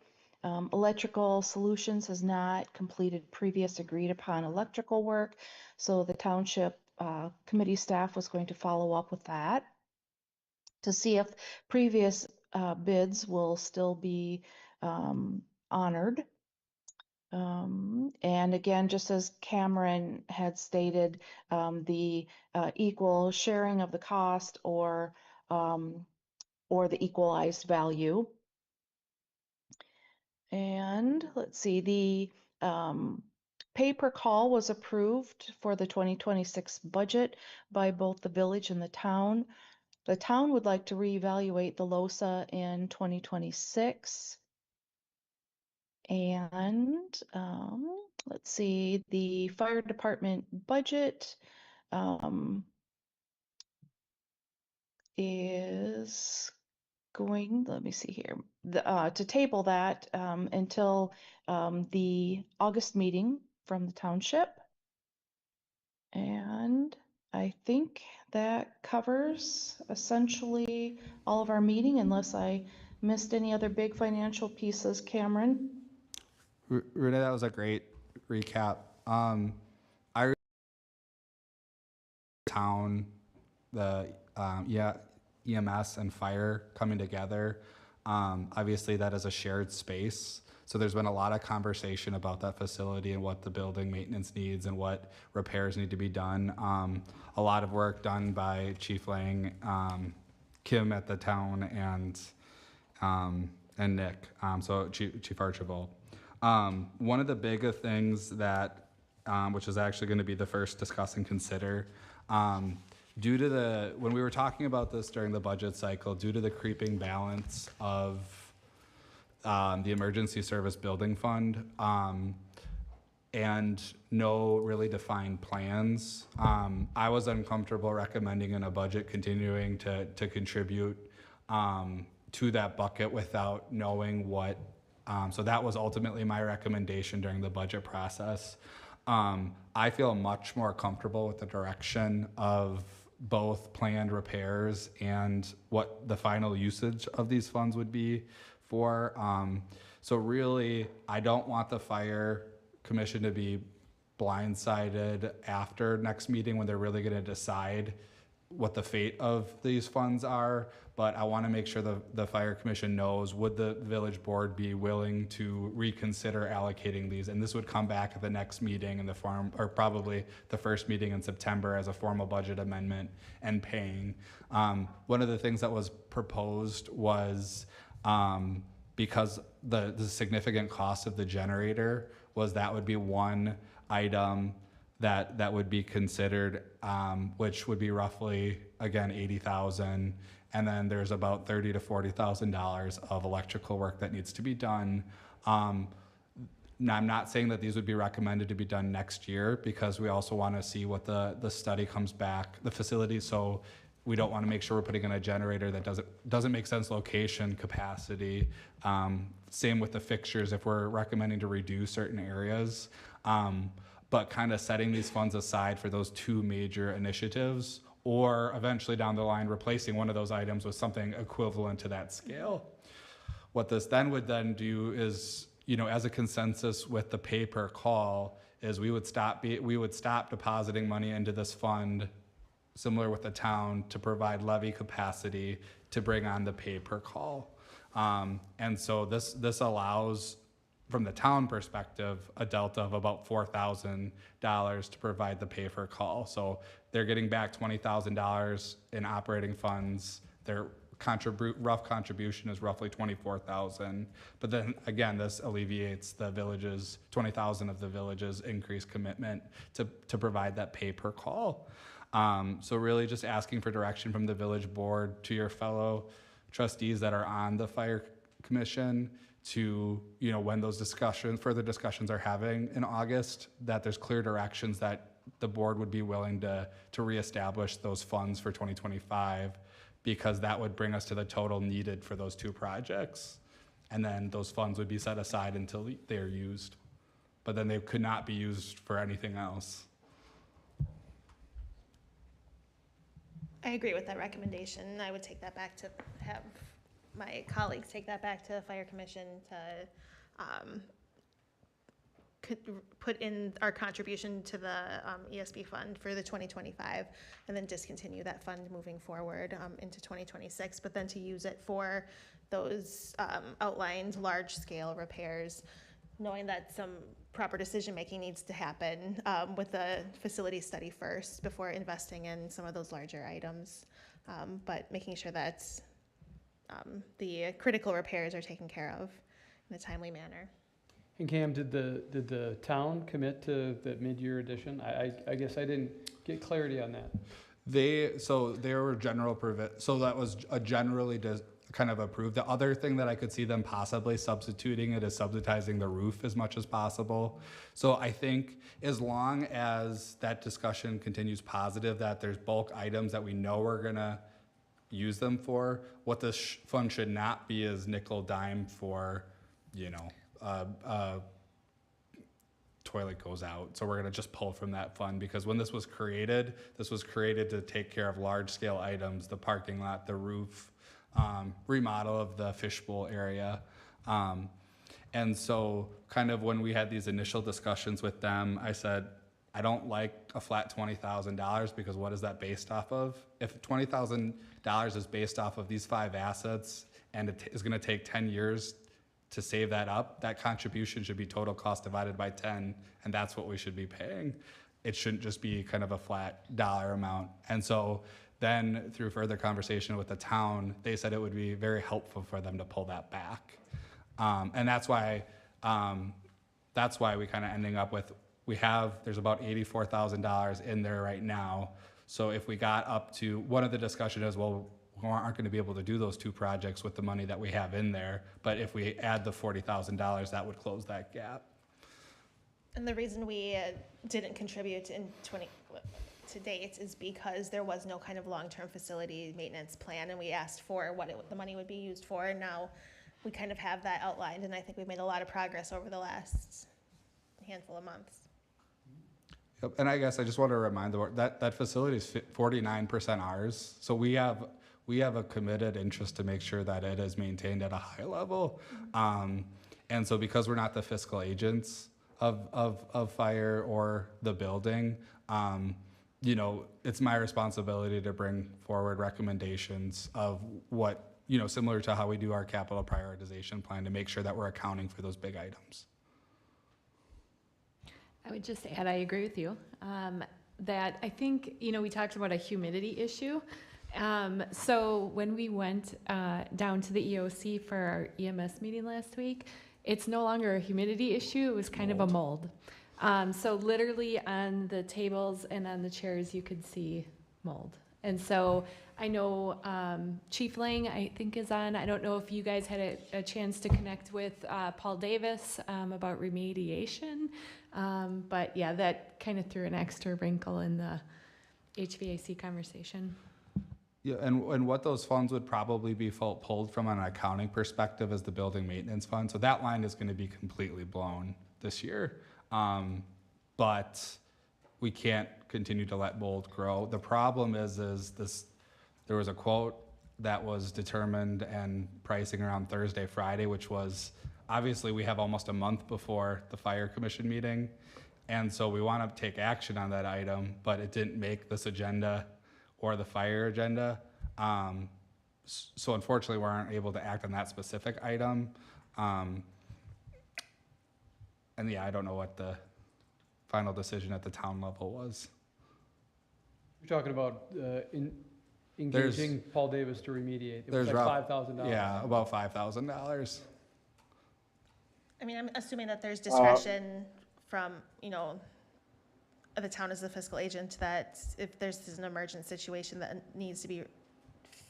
Electrical Solutions has not completed previous agreed upon electrical work, so the township committee staff was going to follow up with that to see if previous bids will still be honored. And again, just as Cameron had stated, the equal sharing of the cost or the equalized value. And let's see, the pay per call was approved for the 2026 budget by both the village and the town. The town would like to reevaluate the LOSA in 2026. And let's see, the fire department budget is going, let me see here, to table that until the August meeting from the township. And I think that covers essentially all of our meeting, unless I missed any other big financial pieces, Cameron. Renee, that was a great recap. Town, the EMS and fire coming together. Obviously, that is a shared space. So there's been a lot of conversation about that facility and what the building maintenance needs and what repairs need to be done. A lot of work done by Chief Lang, Kim at the town, and Nick, so Chief Archibald. One of the bigger things that, which is actually going to be the first discuss and consider, due to when we were talking about this during the budget cycle, due to the creeping balance of the emergency service building fund, and no really defined plans, I was uncomfortable recommending in a budget continuing to contribute to that bucket without knowing what, so that was ultimately my recommendation during the budget process. I feel much more comfortable with the direction of both planned repairs and what the final usage of these funds would be for. So really, I don't want the fire commission to be blindsided after next meeting when they're really going to decide what the fate of these funds are, but I want to make sure the fire commission knows, would the village board be willing to reconsider allocating these? And this would come back at the next meeting in the form, or probably the first meeting in September as a formal budget amendment and paying. One of the things that was proposed was, because the significant cost of the generator was, that would be one item that would be considered, which would be roughly, again, $80,000. And then there's about $30,000 to $40,000 of electrical work that needs to be done. Now, I'm not saying that these would be recommended to be done next year, because we also want to see what the study comes back, the facility. So we don't want to make sure we're putting in a generator that doesn't make sense, location, capacity. Same with the fixtures if we're recommending to reduce certain areas. But kind of setting these funds aside for those two major initiatives, or eventually down the line replacing one of those items with something equivalent to that scale. What this then would do is, as a consensus with the pay per call, is we would stop depositing money into this fund, similar with the town, to provide levy capacity to bring on the pay per call. And so this allows, from the town perspective, a delta of about $4,000 to provide the pay per call. So they're getting back $20,000 in operating funds. Their rough contribution is roughly $24,000. But then again, this alleviates the village's, $20,000 of the village's increased commitment to provide that pay per call. So really just asking for direction from the village board to your fellow trustees that are on the fire commission to, when those further discussions are having in August, that there's clear directions that the board would be willing to reestablish those funds for 2025, because that would bring us to the total needed for those two projects. And then those funds would be set aside until they're used. But then they could not be used for anything else. I agree with that recommendation. I would take that back to have my colleagues take that back to the fire commission to put in our contribution to the ESB fund for the 2025, and then discontinue that fund moving forward into 2026, but then to use it for those outlined large-scale repairs, knowing that some proper decision-making needs to happen with the facility study first before investing in some of those larger items, but making sure that the critical repairs are taken care of in a timely manner. And Cam, did the town commit to the mid-year addition? I guess I didn't get clarity on that. They were general so that was a generally kind of approved. The other thing that I could see them possibly substituting it is subsidizing the roof as much as possible. So I think as long as that discussion continues positive, that there's bulk items that we know we're gonna use them for, what this fund should not be is nickel dime for, toilet goes out. So we're gonna just pull from that fund, because when this was created to take care of large scale items, the parking lot, the roof, remodel of the fishbowl area. And so kind of when we had these initial discussions with them, I said, I don't like a flat $20,000, because what is that based off of? If $20,000 is based off of these 5 assets and it is gonna take 10 years to save that up, that contribution should be total cost divided by 10, and that's what we should be paying. It shouldn't just be kind of a flat dollar amount. And so then through further conversation with the town, they said it would be very helpful for them to pull that back. And that's why we kind of ending up with, there's about $84,000 in there right now. So if we got up to, one of the discussion is, well, we aren't going to be able to do those 2 projects with the money that we have in there. But if we add the $40,000, that would close that gap. And the reason we didn't contribute to date is because there was no kind of long-term facility maintenance plan, and we asked for what the money would be used for, and now we kind of have that outlined, and I think we've made a lot of progress over the last handful of months. Yep. And I guess I just want to remind the board that facility is 49% ours. So we have a committed interest to make sure that it is maintained at a high level. And so because we're not the fiscal agents of fire or the building, it's my responsibility to bring forward recommendations of what, similar to how we do our capital prioritization plan, to make sure that we're accounting for those big items. I would just add, I agree with you, that I think, we talked about a humidity issue. So when we went down to the EOC for our EMS meeting last week, it's no longer a humidity issue, it was kind of a mold. So literally on the tables and on the chairs, you could see mold. And so I know Chief Lang, I think, is on. I don't know if you guys had a chance to connect with Paul Davis about remediation. But yeah, that kind of threw an extra wrinkle in the HVAC conversation. Yeah, and what those funds would probably be pulled from an accounting perspective is the building maintenance fund. So that line is going to be completely blown this year. But we can't continue to let mold grow. The problem is this, there was a quote that was determined and pricing around Thursday, Friday, which was, obviously we have almost a month before the fire commission meeting. And so we want to take action on that item, but it didn't make this agenda or the fire agenda. So unfortunately, we aren't able to act on that specific item. And yeah, I don't know what the final decision at the town level was. You're talking about engaging Paul Davis to remediate. It was like $5,000. Yeah, about $5,000. I mean, I'm assuming that there's discretion from, the town as the fiscal agent, that if there's an emergent situation that needs to be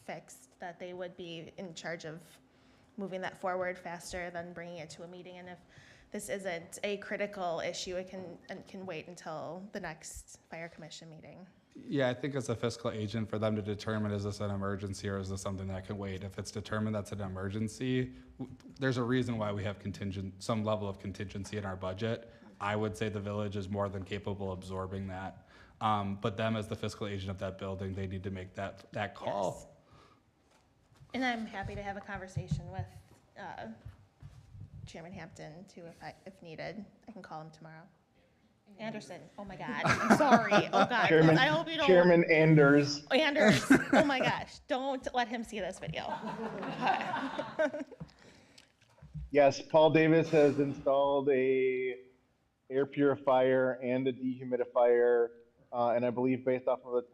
fixed, that they would be in charge of moving that forward faster than bringing it to a meeting. And if this isn't a critical issue, it can wait until the next fire commission meeting. Yeah, I think as a fiscal agent, for them to determine, is this an emergency or is this something that can wait? If it's determined that's an emergency, there's a reason why we have some level of contingency in our budget. I would say the village is more than capable of absorbing that. But them as the fiscal agent of that building, they need to make that call. Yes. And I'm happy to have a conversation with Chairman Hampton too, if needed. I can call him tomorrow. Anderson, oh my God, I'm sorry. Oh God, I hope you don't. Chairman Anders. Anders, oh my gosh, don't let him see this video. Yes, Paul Davis has installed a air purifier and a dehumidifier, and I believe based off of the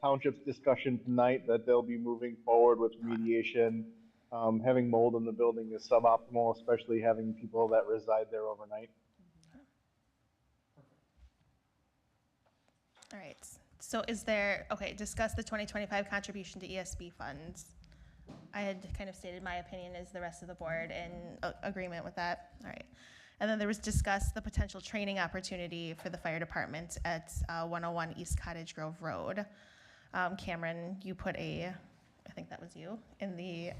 township's discussion tonight that they'll be moving forward with remediation. Having mold in the building is suboptimal, especially having people that reside there overnight. All right, so discuss the 2025 contribution to ESB funds. I had kind of stated my opinion. Is the rest of the board in agreement with that? All right. And then there was discuss the potential training opportunity for the fire department at 101 East Cottage Grove Road. Cameron, you put I think that was you, in the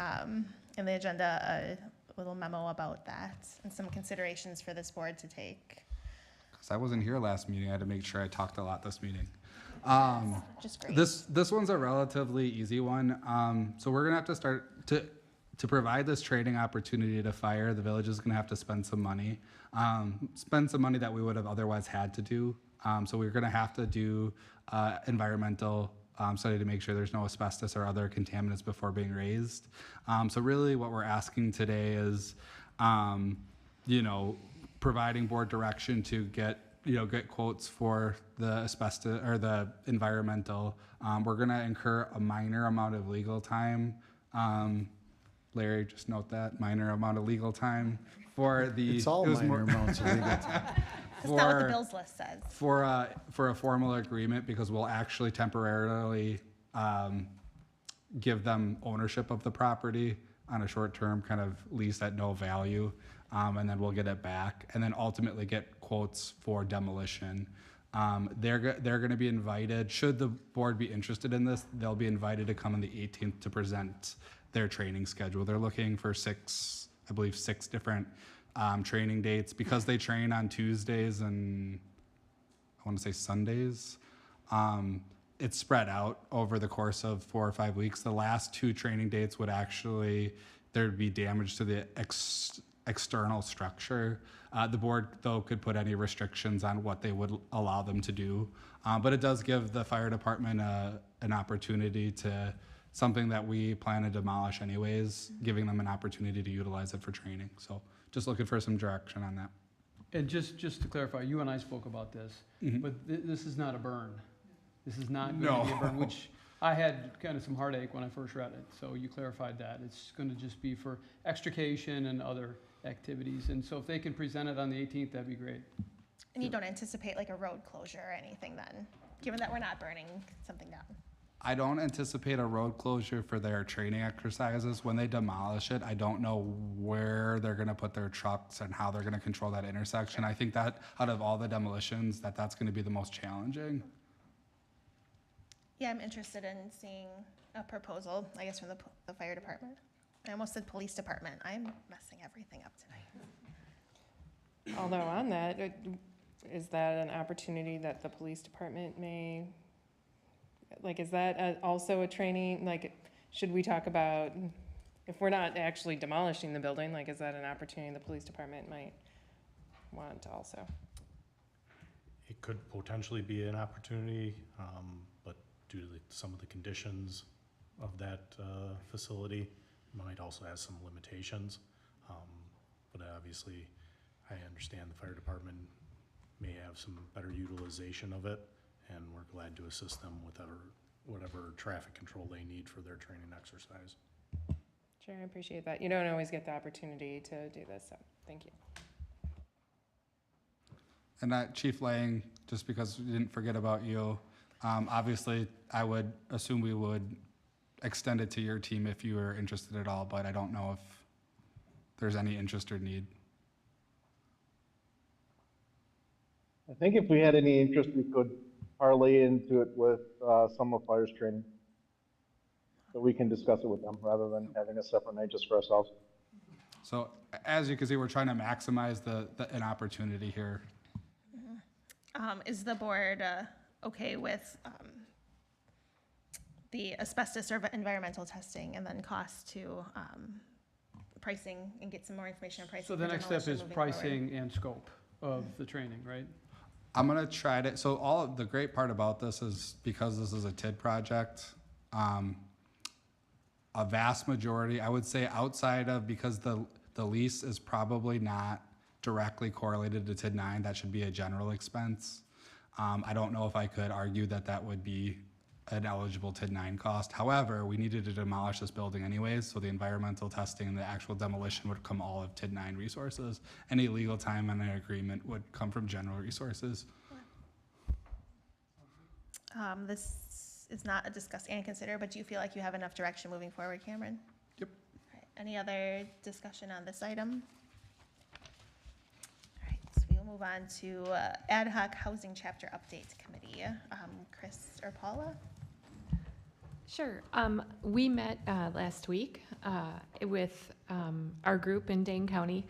agenda, a little memo about that and some considerations for this board to take. Because I wasn't here last meeting, I had to make sure I talked a lot this meeting. Just great. This one's a relatively easy one. So we're gonna have to start to provide this training opportunity to fire. The village is gonna have to spend some money that we would have otherwise had to do. So we're gonna have to do environmental study to make sure there's no asbestos or other contaminants before being raised. So really what we're asking today is, providing board direction to get quotes for the asbestos or the environmental. We're gonna incur a minor amount of legal time. Larry, just note that, minor amount of legal time for the. It's all minor amounts of legal time. That's not what the bills list says. For a formal agreement, because we'll actually temporarily give them ownership of the property on a short-term kind of lease at no value, and then we'll get it back, and then ultimately get quotes for demolition. They're going to be invited, should the board be interested in this, they'll be invited to come on the 18th to present their training schedule. They're looking for six different training dates, because they train on Tuesdays and I want to say Sundays. It's spread out over the course of 4 or 5 weeks. The last 2 training dates would actually, there'd be damage to the external structure. The board, though, could put any restrictions on what they would allow them to do. But it does give the fire department an opportunity to, something that we plan to demolish anyways, giving them an opportunity to utilize it for training. So just looking for some direction on that. And just to clarify, you and I spoke about this, but this is not a burn. This is not going to be a burn, which I had kind of some heartache when I first read it. So you clarified that. It's going to just be for extrication and other activities. And so if they can present it on the 18th, that'd be great. And you don't anticipate like a road closure or anything then, given that we're not burning something down? I don't anticipate a road closure for their training exercises. When they demolish it, I don't know where they're gonna put their trucks and how they're gonna control that intersection. I think that out of all the demolitions, that's gonna be the most challenging. Yeah, I'm interested in seeing a proposal, I guess, from the fire department. I almost said police department. I'm messing everything up tonight. Although on that, is that an opportunity that the police department may, like, is that also a training, like, should we talk about, if we're not actually demolishing the building, like, is that an opportunity the police department might want also? It could potentially be an opportunity, but due to some of the conditions of that facility, might also have some limitations. But obviously, I understand the fire department may have some better utilization of it, and we're glad to assist them with whatever traffic control they need for their training exercise. Sure, I appreciate that. You don't always get the opportunity to do this, so thank you. And Chief Lang, just because we didn't forget about you, obviously I would assume we would extend it to your team if you were interested at all, but I don't know if there's any interest or need. I think if we had any interest, we could parlay into it with summer fires training. So we can discuss it with them rather than having a separate night just for ourselves. So as you can see, we're trying to maximize an opportunity here. Is the board okay with the asbestos or environmental testing and then cost to pricing and get some more information on pricing? So the next step is pricing and scope of the training, right? I'm gonna try to, so the great part about this is because this is a TID project, a vast majority, I would say outside of, because the lease is probably not directly correlated to TID 9, that should be a general expense. I don't know if I could argue that would be an eligible TID 9 cost. However, we needed to demolish this building anyways, so the environmental testing and the actual demolition would come all of TID 9 resources. Any legal time on an agreement would come from general resources. This is not a discuss and consider, but do you feel like you have enough direction moving forward, Cameron? Yep. All right. Any other discussion on this item? All right, so we'll move on to Ad Hoc Housing Chapter Update Committee. Chris or Paula? Sure. We met last week with our group in Dane County.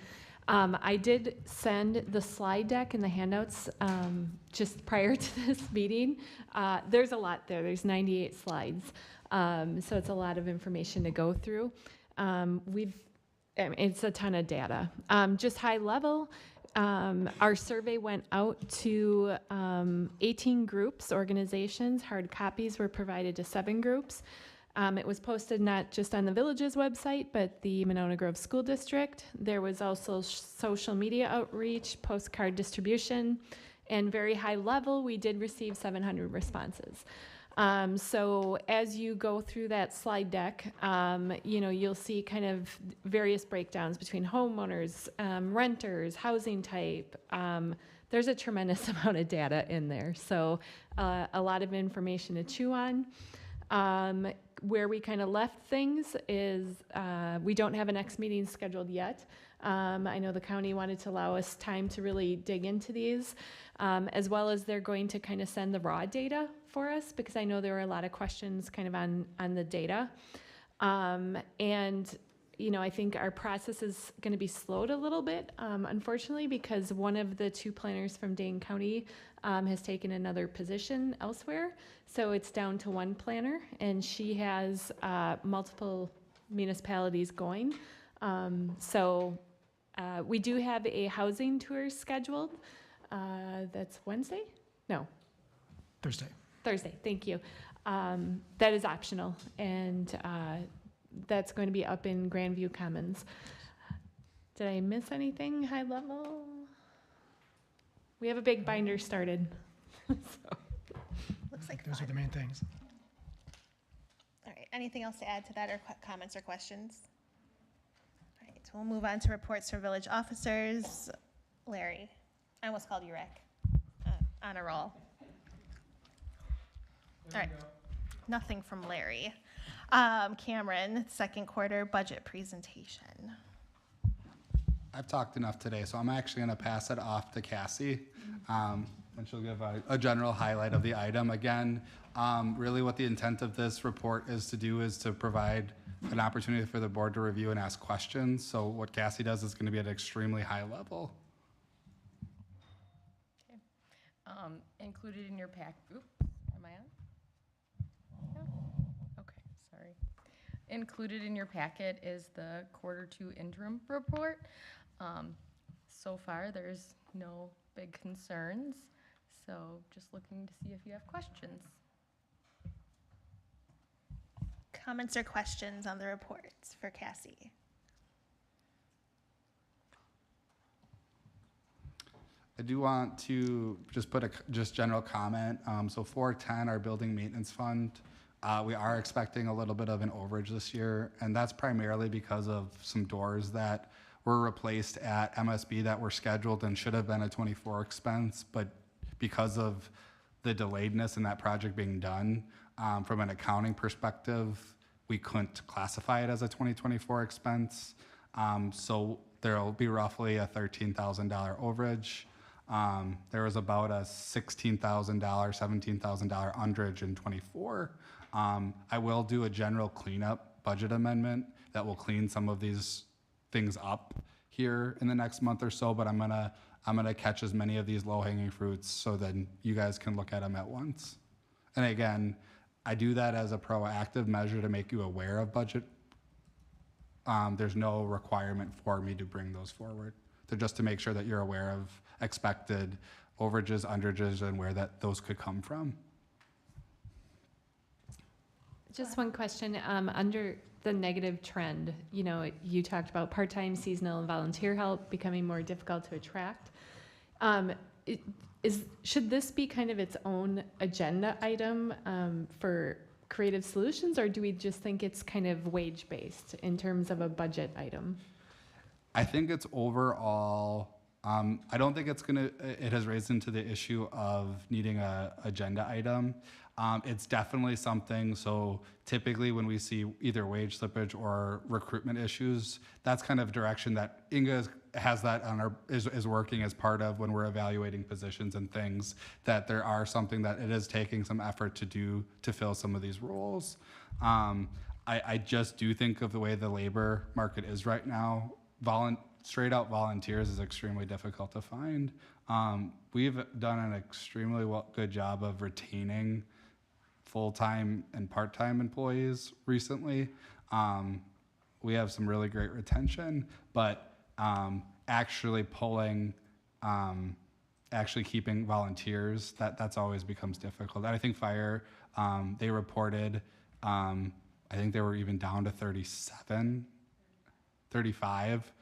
I did send the slide deck and the handouts just prior to this meeting. There's a lot there. There's 98 slides. So it's a lot of information to go through. It's a ton of data. Just high level, Our survey went out to 18 groups, organizations. Hard copies were provided to 7 groups. It was posted not just on the village's website, but the Monona Grove School District. There was also social media outreach, postcard distribution, and very high level, we did receive 700 responses. So as you go through that slide deck, you'll see kind of various breakdowns between homeowners, renters, housing type. There's a tremendous amount of data in there, so a lot of information to chew on. Where we kind of left things is we don't have a next meeting scheduled yet. I know the county wanted to allow us time to really dig into these, as well as they're going to kind of send the raw data for us, because I know there were a lot of questions kind of on the data. I think our process is going to be slowed a little bit, unfortunately, because one of the 2 planners from Dane County has taken another position elsewhere. So it's down to 1 planner, and she has multiple municipalities going. We do have a housing tour scheduled. That's Wednesday? No. Thursday, thank you. That is optional, and that's going to be up in Grandview Commons. Did I miss anything high level? We have a big binder started. Looks like those fun. are the main things. All right, anything else to add to that, or comments or questions? All right, we'll move on to reports for village officers. Larry, I almost called you Rick. On a roll. All right, nothing from Larry. Cameron, second quarter budget presentation. I've talked enough today, so I'm actually going to pass it off to Cassie, and she'll give a general highlight of the item. Again, really what the intent of this report is to provide an opportunity for the board to review and ask questions. So what Cassie does is going to be at an extremely high level. Included in your pack, oops, am I on? No? Okay, sorry. Included in your packet is the Q2 interim report. So far, there's no big concerns, so just looking to see if you have questions. Comments or questions on the reports for Cassie? I do want to just put a general comment. So 410, our building maintenance fund, we are expecting a little bit of an overage this year, and that's primarily because of some doors that were replaced at MSB that were scheduled and should have been a 24 expense, but because of the delayedness in that project being done, from an accounting perspective, we couldn't classify it as a 2024 expense. So there'll be roughly a $13,000 overage. There was about a $16,000, $17,000 underage in 24. I will do a general cleanup budget amendment that will clean some of these things up here in the next month or so, but I'm gonna catch as many of these low-hanging fruits so then you guys can look at them at once. And again, I do that as a proactive measure to make you aware of budget. There's no requirement for me to bring those forward. They're just to make sure that you're aware of expected overages, underages, and where those could come from. Just one question, under the negative trend, you talked about part-time, seasonal, and volunteer help becoming more difficult to attract. Should this be kind of its own agenda item for creative solutions, or do we just think it's kind of wage-based in terms of a budget item? I think it's overall, I don't think it has raised into the issue of needing a agenda item. It's definitely something, so typically when we see either wage slippage or recruitment issues, that's kind of direction that Inga has that is working as part of when we're evaluating positions and things, that there are something that it is taking some effort to do to fill some of these roles. I just do think of the way the labor market is right now, straight out volunteers is extremely difficult to find. We've done an extremely good job of retaining full-time and part-time employees recently. We have some really great retention, but actually pulling actually keeping volunteers, that's always becomes difficult. And I think fire, they reported, I think they were even down to 37, 35.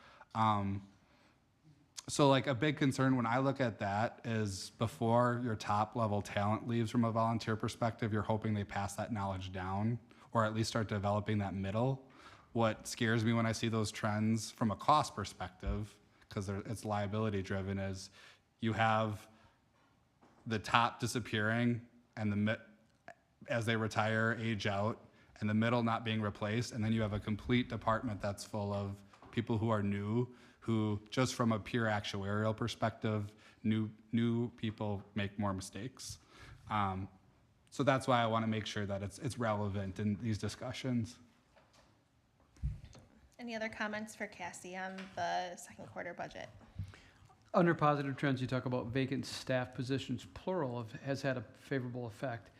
So like a big concern when I look at that is before your top level talent leaves from a volunteer perspective, you're hoping they pass that knowledge down or at least start developing that middle. What scares me when I see those trends from a cost perspective, because it's liability driven, is you have the top disappearing and as they retire, age out, and the middle not being replaced, and then you have a complete department that's full of people who are new, who just from a pure actuarial perspective, new people make more mistakes. So that's why I want to make sure that it's relevant in these discussions. Any other comments for Cassie on the second quarter budget? Under positive trends, you talk about vacant staff positions, plural, has had a favorable effect.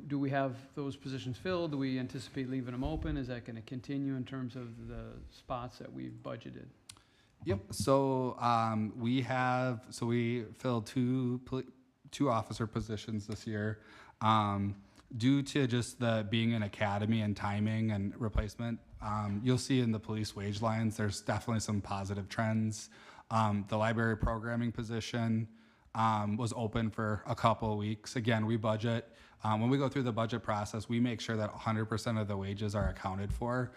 Do we have those positions filled? Do we anticipate leaving them open? Is that going to continue in terms of the spots that we've budgeted? Yep. So we filled two officer positions this year. Due to just the being an academy and timing and replacement, you'll see in the police wage lines, there's definitely some positive trends. The library programming position was open for a couple of weeks. Again, we budget. When we go through the budget process, we make sure that 100% of the wages are accounted for.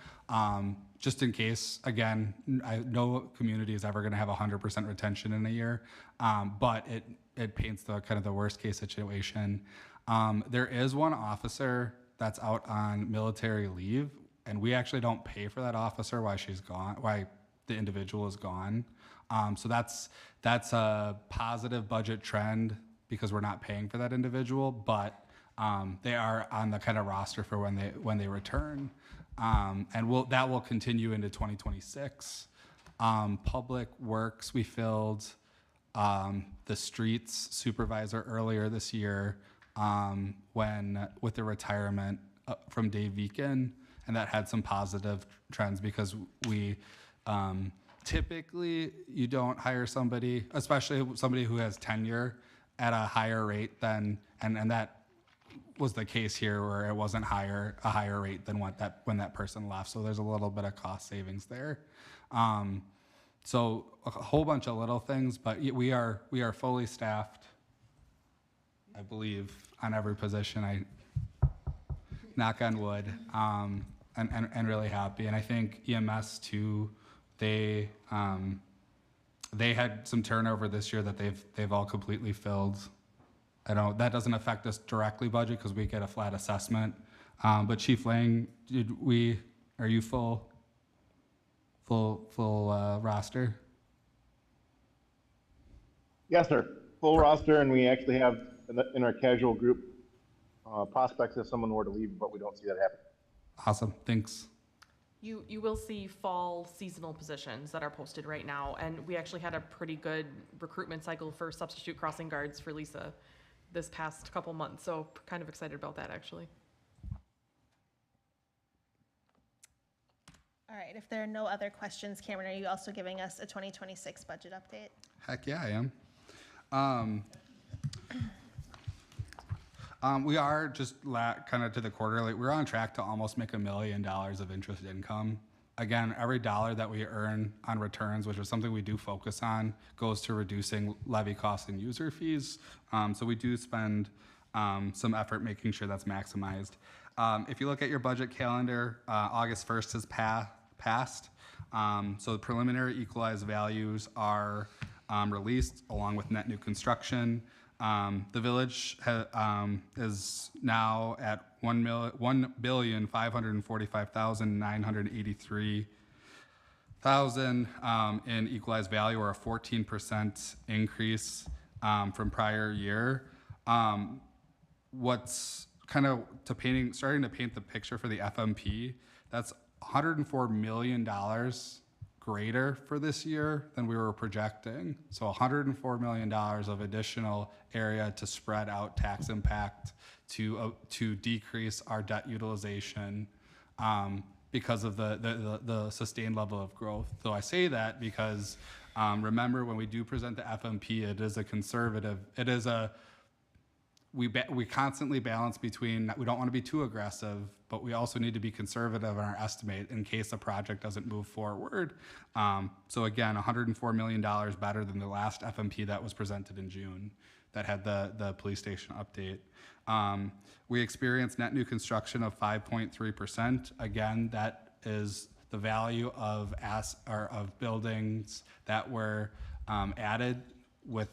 Just in case, again, no community is ever going to have 100% retention in a year, but it paints the kind of the worst case situation. There is one officer that's out on military leave, and we actually don't pay for that officer while she's gone, while the individual is gone. So that's a positive budget trend because we're not paying for that individual, but they are on the kind of roster for when they return, and that will continue into 2026. Public Works, we filled the streets supervisor earlier this year with the retirement from Dave Beacon, and that had some positive trends because we typically you don't hire somebody, especially somebody who has tenure, at a higher rate than and that was the case here where it wasn't a higher rate than when that person left. So there's a little bit of cost savings there. So a whole bunch of little things, but we are fully staffed, I believe, on every position. I knock on wood, and really happy. And I think EMS too, they had some turnover this year that they've all completely filled. I know that doesn't affect us directly budget because we get a flat assessment. But Chief Lang, are you full roster? Yes, sir. Full roster, and we actually have in our casual group prospects if someone were to leave, but we don't see that happen. Awesome, thanks. You will see fall seasonal positions that are posted right now, and we actually had a pretty good recruitment cycle for substitute crossing guards for Lisa this past couple months, so kind of excited about that, actually. All right, if there are no other questions, Cameron, are you also giving us a 2026 budget update? Heck yeah, I am. We are just kind of to the quarter, like we're on track to almost make $1 million of interest income. Again, every dollar that we earn on returns, which is something we do focus on, goes to reducing levy costs and user fees. So we do spend some effort making sure that's maximized. If you look at your budget calendar, August 1st has passed. So the preliminary equalized values are released along with net new construction. The village is now at $1,545,983 in equalized value, or a 14% increase from prior year. What's kind of starting to paint the picture for the FMP, that's $104 million greater for this year than we were projecting. So $104 million of additional area to spread out tax impact to decrease our debt utilization. because of the sustained level of growth. So I say that because remember, when we do present the FMP, it is a conservative, we constantly balance between, we don't want to be too aggressive, but we also need to be conservative in our estimate in case a project doesn't move forward. So again, $104 million better than the last FMP that was presented in June that had the police station update. We experienced net new construction of 5.3%. Again, that is the value of buildings that were added with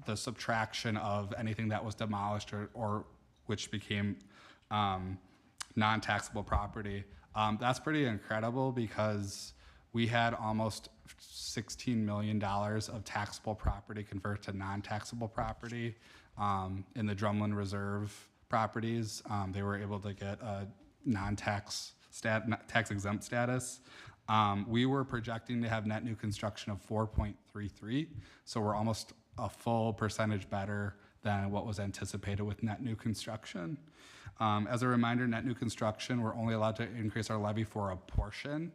the subtraction of anything that was demolished or which became non-taxable property. That's pretty incredible because we had almost $16 million of taxable property convert to non-taxable property in the Drumlin Reserve properties. They were able to get a tax exempt status. We were projecting to have net new construction of 4.33, so we're almost a full percentage better than what was anticipated with net new construction. As a reminder, net new construction, we're only allowed to increase our levy for a portion.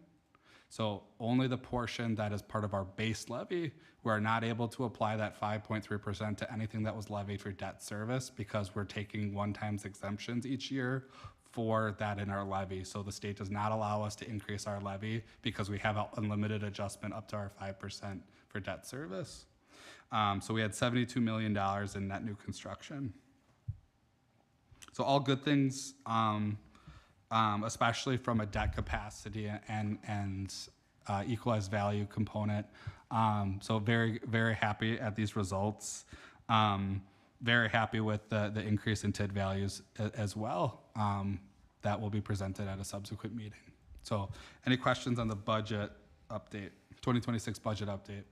So only the portion that is part of our base levy. We're not able to apply that 5.3% to anything that was levied for debt service because we're taking one-time exemptions each year for that in our levy. So the state does not allow us to increase our levy because we have an unlimited adjustment up to our 5% for debt service. So we had $72 million in net new construction. So all good things, especially from a debt capacity and equalized value component. So very, very happy at these results. Very happy with the increase in TID values as well. That will be presented at a subsequent meeting. So any questions on the budget update, 2026 budget update?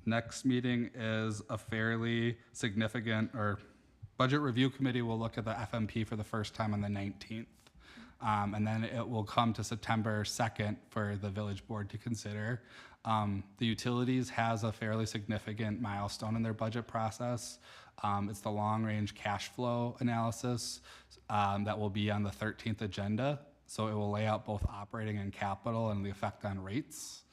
Next meeting is a fairly significant, or Budget Review Committee will look at the FMP for the first time on the 19th. And then it will come to September 2nd for the village board to consider. The utilities has a fairly significant milestone in their budget process. It's the long-range cash flow analysis that will be on the 13th agenda. So it will lay out both operating and capital and the effect on rates.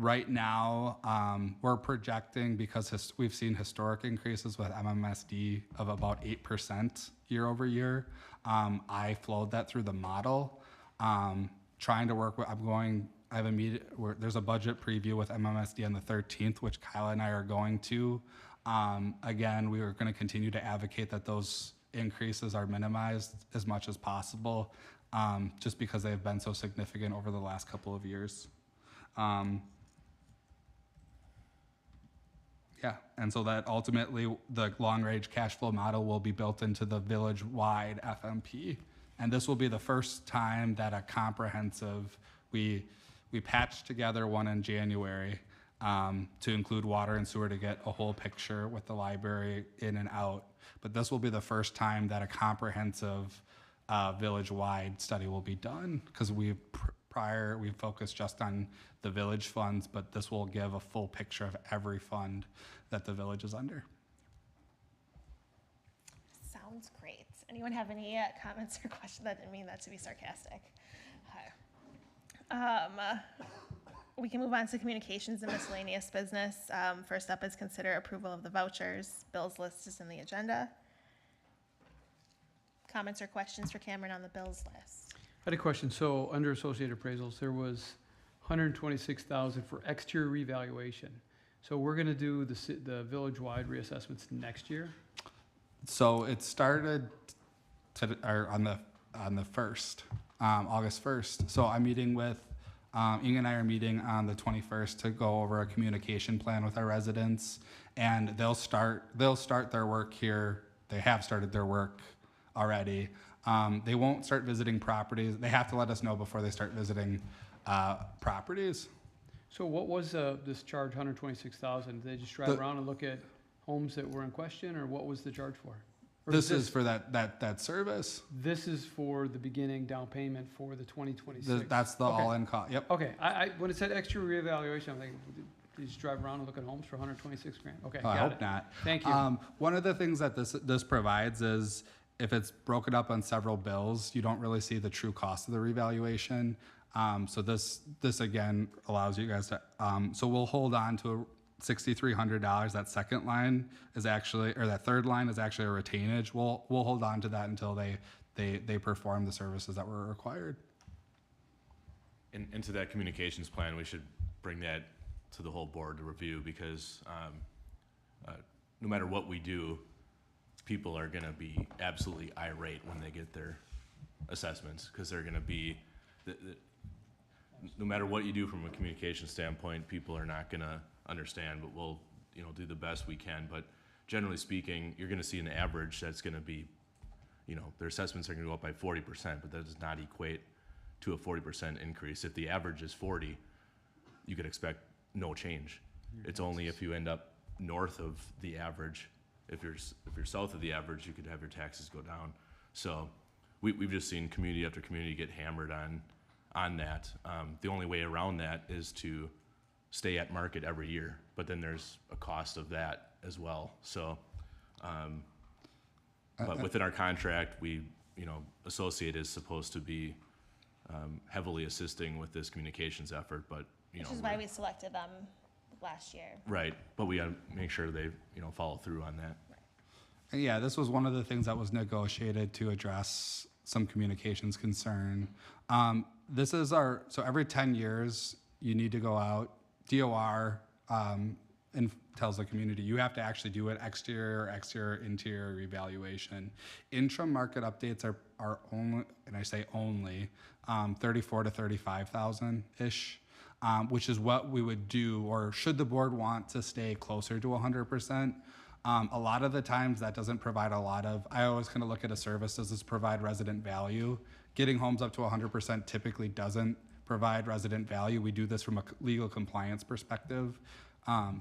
Right now, we're projecting, because we've seen historic increases with MMSD of about 8% year over year. I flowed that through the model, trying to work with, I have a meeting where there's a budget preview with MMSD on the 13th, which Kyle and I are going to. Again, we are going to continue to advocate that those increases are minimized as much as possible, just because they've been so significant over the last couple of years. Yeah, and so that ultimately the long-range cash flow model will be built into the village-wide FMP. And this will be the first time that a comprehensive, we patched together one in January to include water and sewer to get a whole picture with the library in and out. But this will be the first time that a comprehensive village-wide study will be done, because we focused just on the village funds, but this will give a full picture of every fund that the village is under. Sounds great. Anyone have any comments or questions? That didn't mean that to be sarcastic. We can move on to communications and miscellaneous business. First up is consider approval of the vouchers. Bills list is in the agenda. Comments or questions for Cameron on the bills list? I had a question. So under associated appraisals, there was $126,000 for exterior revaluation. So we're going to do the village-wide reassessments next year? So it started on the 1st, August 1st. So I'm meeting with, Inga and I are meeting on the 21st to go over a communication plan with our residents, and they'll start their work here. They have started their work already. They won't start visiting properties. They have to let us know before they start visiting properties. So what was this charge, $126,000? Did they just drive around and look at homes that were in question, or what was the charge for? This is for that service. This is for the beginning down payment for the 2026. That's the all-in cost. Yep. Okay. I when it said extra reevaluation, I'm thinking, did you just drive around and look at homes for $126,000? Okay. I hope not. Thank you. One of the things that this provides is if it's broken up on several bills, you don't really see the true cost of the revaluation. So this again allows you guys to, so we'll hold on to $6,300. That second line is actually, or that third line is actually a retainage. We'll hold on to that until they perform the services that were required. Into that communications plan, we should bring that to the whole board to review, because no matter what we do, people are going to be absolutely irate when they get their assessments, because they're going to be, no matter what you do from a communication standpoint, people are not going to understand, but we'll do the best we can. But generally speaking, you're going to see an average that's going to be, their assessments are going to go up by 40%, but that does not equate to a 40% increase. If the average is 40, you could expect no change. It's only if you end up north of the average, if you're south of the average, you could have your taxes go down. So we've just seen community after community get hammered on that. The only way around that is to stay at market every year, but then there's a cost of that as well. So, but within our contract, Associate is supposed to be heavily assisting with this communications effort, but Which is why we selected them last year. right. But we got to make sure they follow through on that. Yeah, this was one of the things that was negotiated to address some communications concern. This is so every 10 years, you need to go out, DOR, and tells the community, you have to actually do an exterior, interior revaluation. Interim market updates are only, and I say only, 34 to 35,000-ish. Which is what we would do, or should the board want to stay closer to 100%. A lot of the times that doesn't provide a lot of, I always kind of look at a service, does this provide resident value? Getting homes up to 100% typically doesn't provide resident value. We do this from a legal compliance perspective.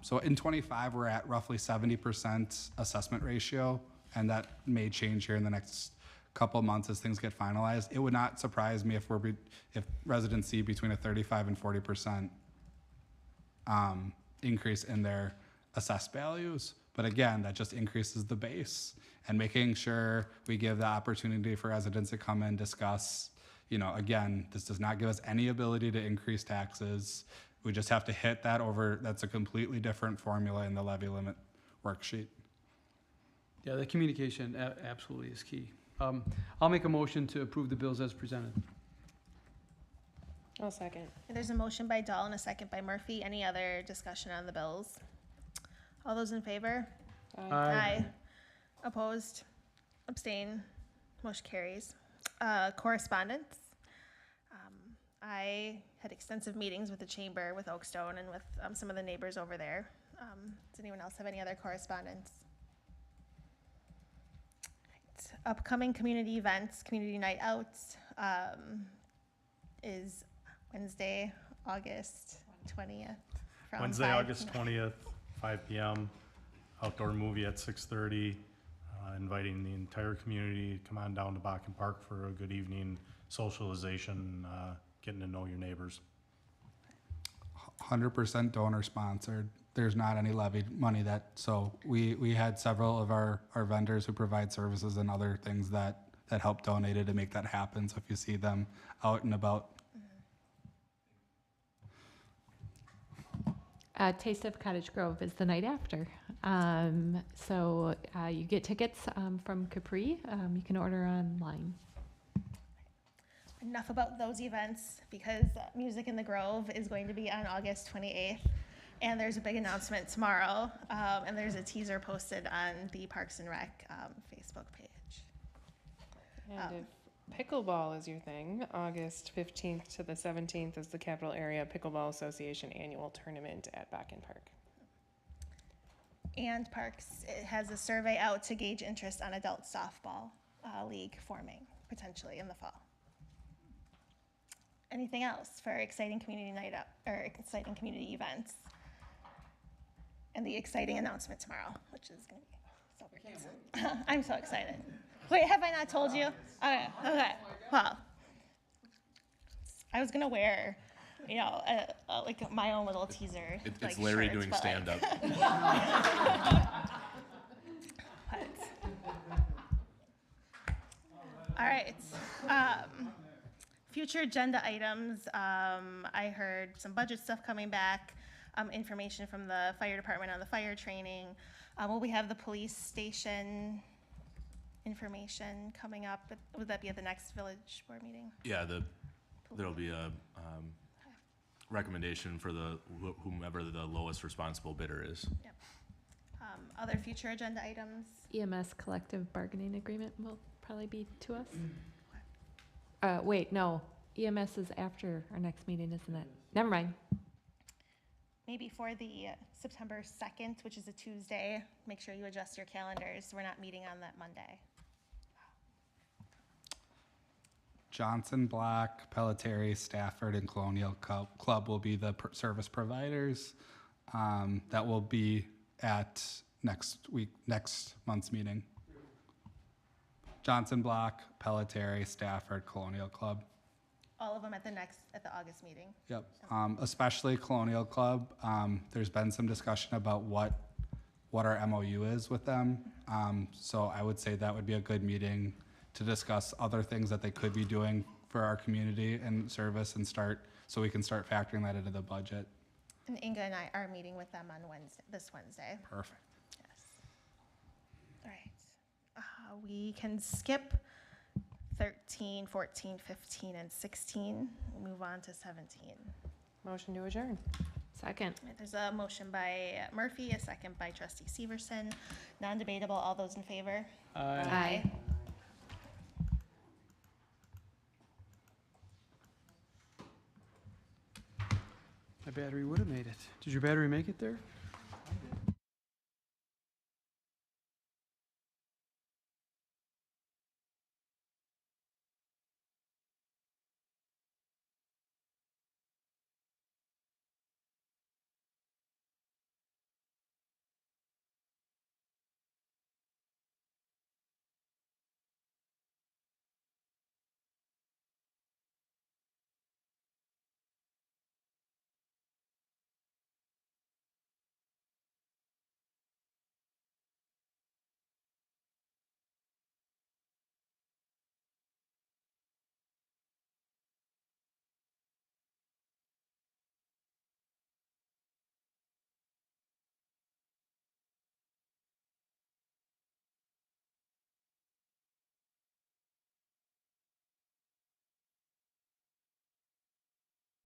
So in 25, we're at roughly 70% assessment ratio, and that may change here in the next couple months as things get finalized. It would not surprise me if residents see between a 35 and 40% increase in their assessed values. But again, that just increases the base, and making sure we give the opportunity for residents to come and discuss. Again, this does not give us any ability to increase taxes. We just have to hit that over. That's a completely different formula in the levy limit worksheet. Yeah, the communication absolutely is key. I'll make a motion to approve the bills as presented. I'll second. There's a motion by Dahl and a second by Murphy. Any other discussion on the bills? All those in favor? Aye. Opposed? Abstain? Motion carries. Correspondence. I had extensive meetings with the chamber, with Oakstone, and with some of the neighbors over there. Does anyone else have any other correspondence? Upcoming community events, community night outs, is Wednesday, August 20th. from Wednesday, 5 August 20th, 5 p.m. Outdoor movie at 6:30. Inviting the entire community to come on down to Bakken Park for a good evening socialization, getting to know your neighbors. 100% donor sponsored. There's not any levied money so we had several of our vendors who provide services and other things that help donated to make that happen. So if you see them out and about. Taste of Cottage Grove is the night after. So you get tickets from Capri. You can order online. Enough about those events, because Music in the Grove is going to be on August 28th, and there's a big announcement tomorrow, and there's a teaser posted on the Parks and Rec Facebook page. And if pickleball is your thing, August 15th to the 17th is the Capital Area Pickleball Association annual tournament at Bakken Park. And Parks has a survey out to gauge interest on adult softball league forming potentially in the fall. Anything else for exciting community night up or exciting community events? And the exciting announcement tomorrow, which is going to be so great. I'm so excited. Wait, have I not told you? Okay. Well, I was going to wear, like my own little teaser. It's Larry doing stand-up. future agenda items, I heard some budget stuff coming back, information from the fire department on the fire training. Will we have the police station information coming up? Would that be at the next village board meeting? Yeah, there'll be a recommendation for whomever the lowest responsible bidder is. Yep. Other future agenda items? EMS collective bargaining agreement will probably be to us. Wait, no, EMS is after our next meeting, isn't it? Never mind. Maybe for the September 2nd, which is a Tuesday, make sure you adjust your calendars. We're not meeting on that Monday. Johnson Block, Pelletier, Stafford, and Colonial Club will be the service providers. That will be at next month's meeting. Johnson Block, Pelletier, Stafford, Colonial Club. All of them at the August meeting. Yep. Especially Colonial Club. There's been some discussion about what our MOU is with them. So I would say that would be a good meeting to discuss other things that they could be doing for our community and service so we can start factoring that into the budget. And Inga and I are meeting with them on this Wednesday. Perfect. Yes. All right. We can skip 13, 14, 15, and 16. We'll move on to 17. Motion to adjourn. Second. There's a motion by Murphy, a second by Trustee Severson. Non-debatable. All those in favor? Aye. My battery would have made it. Did your battery make it there?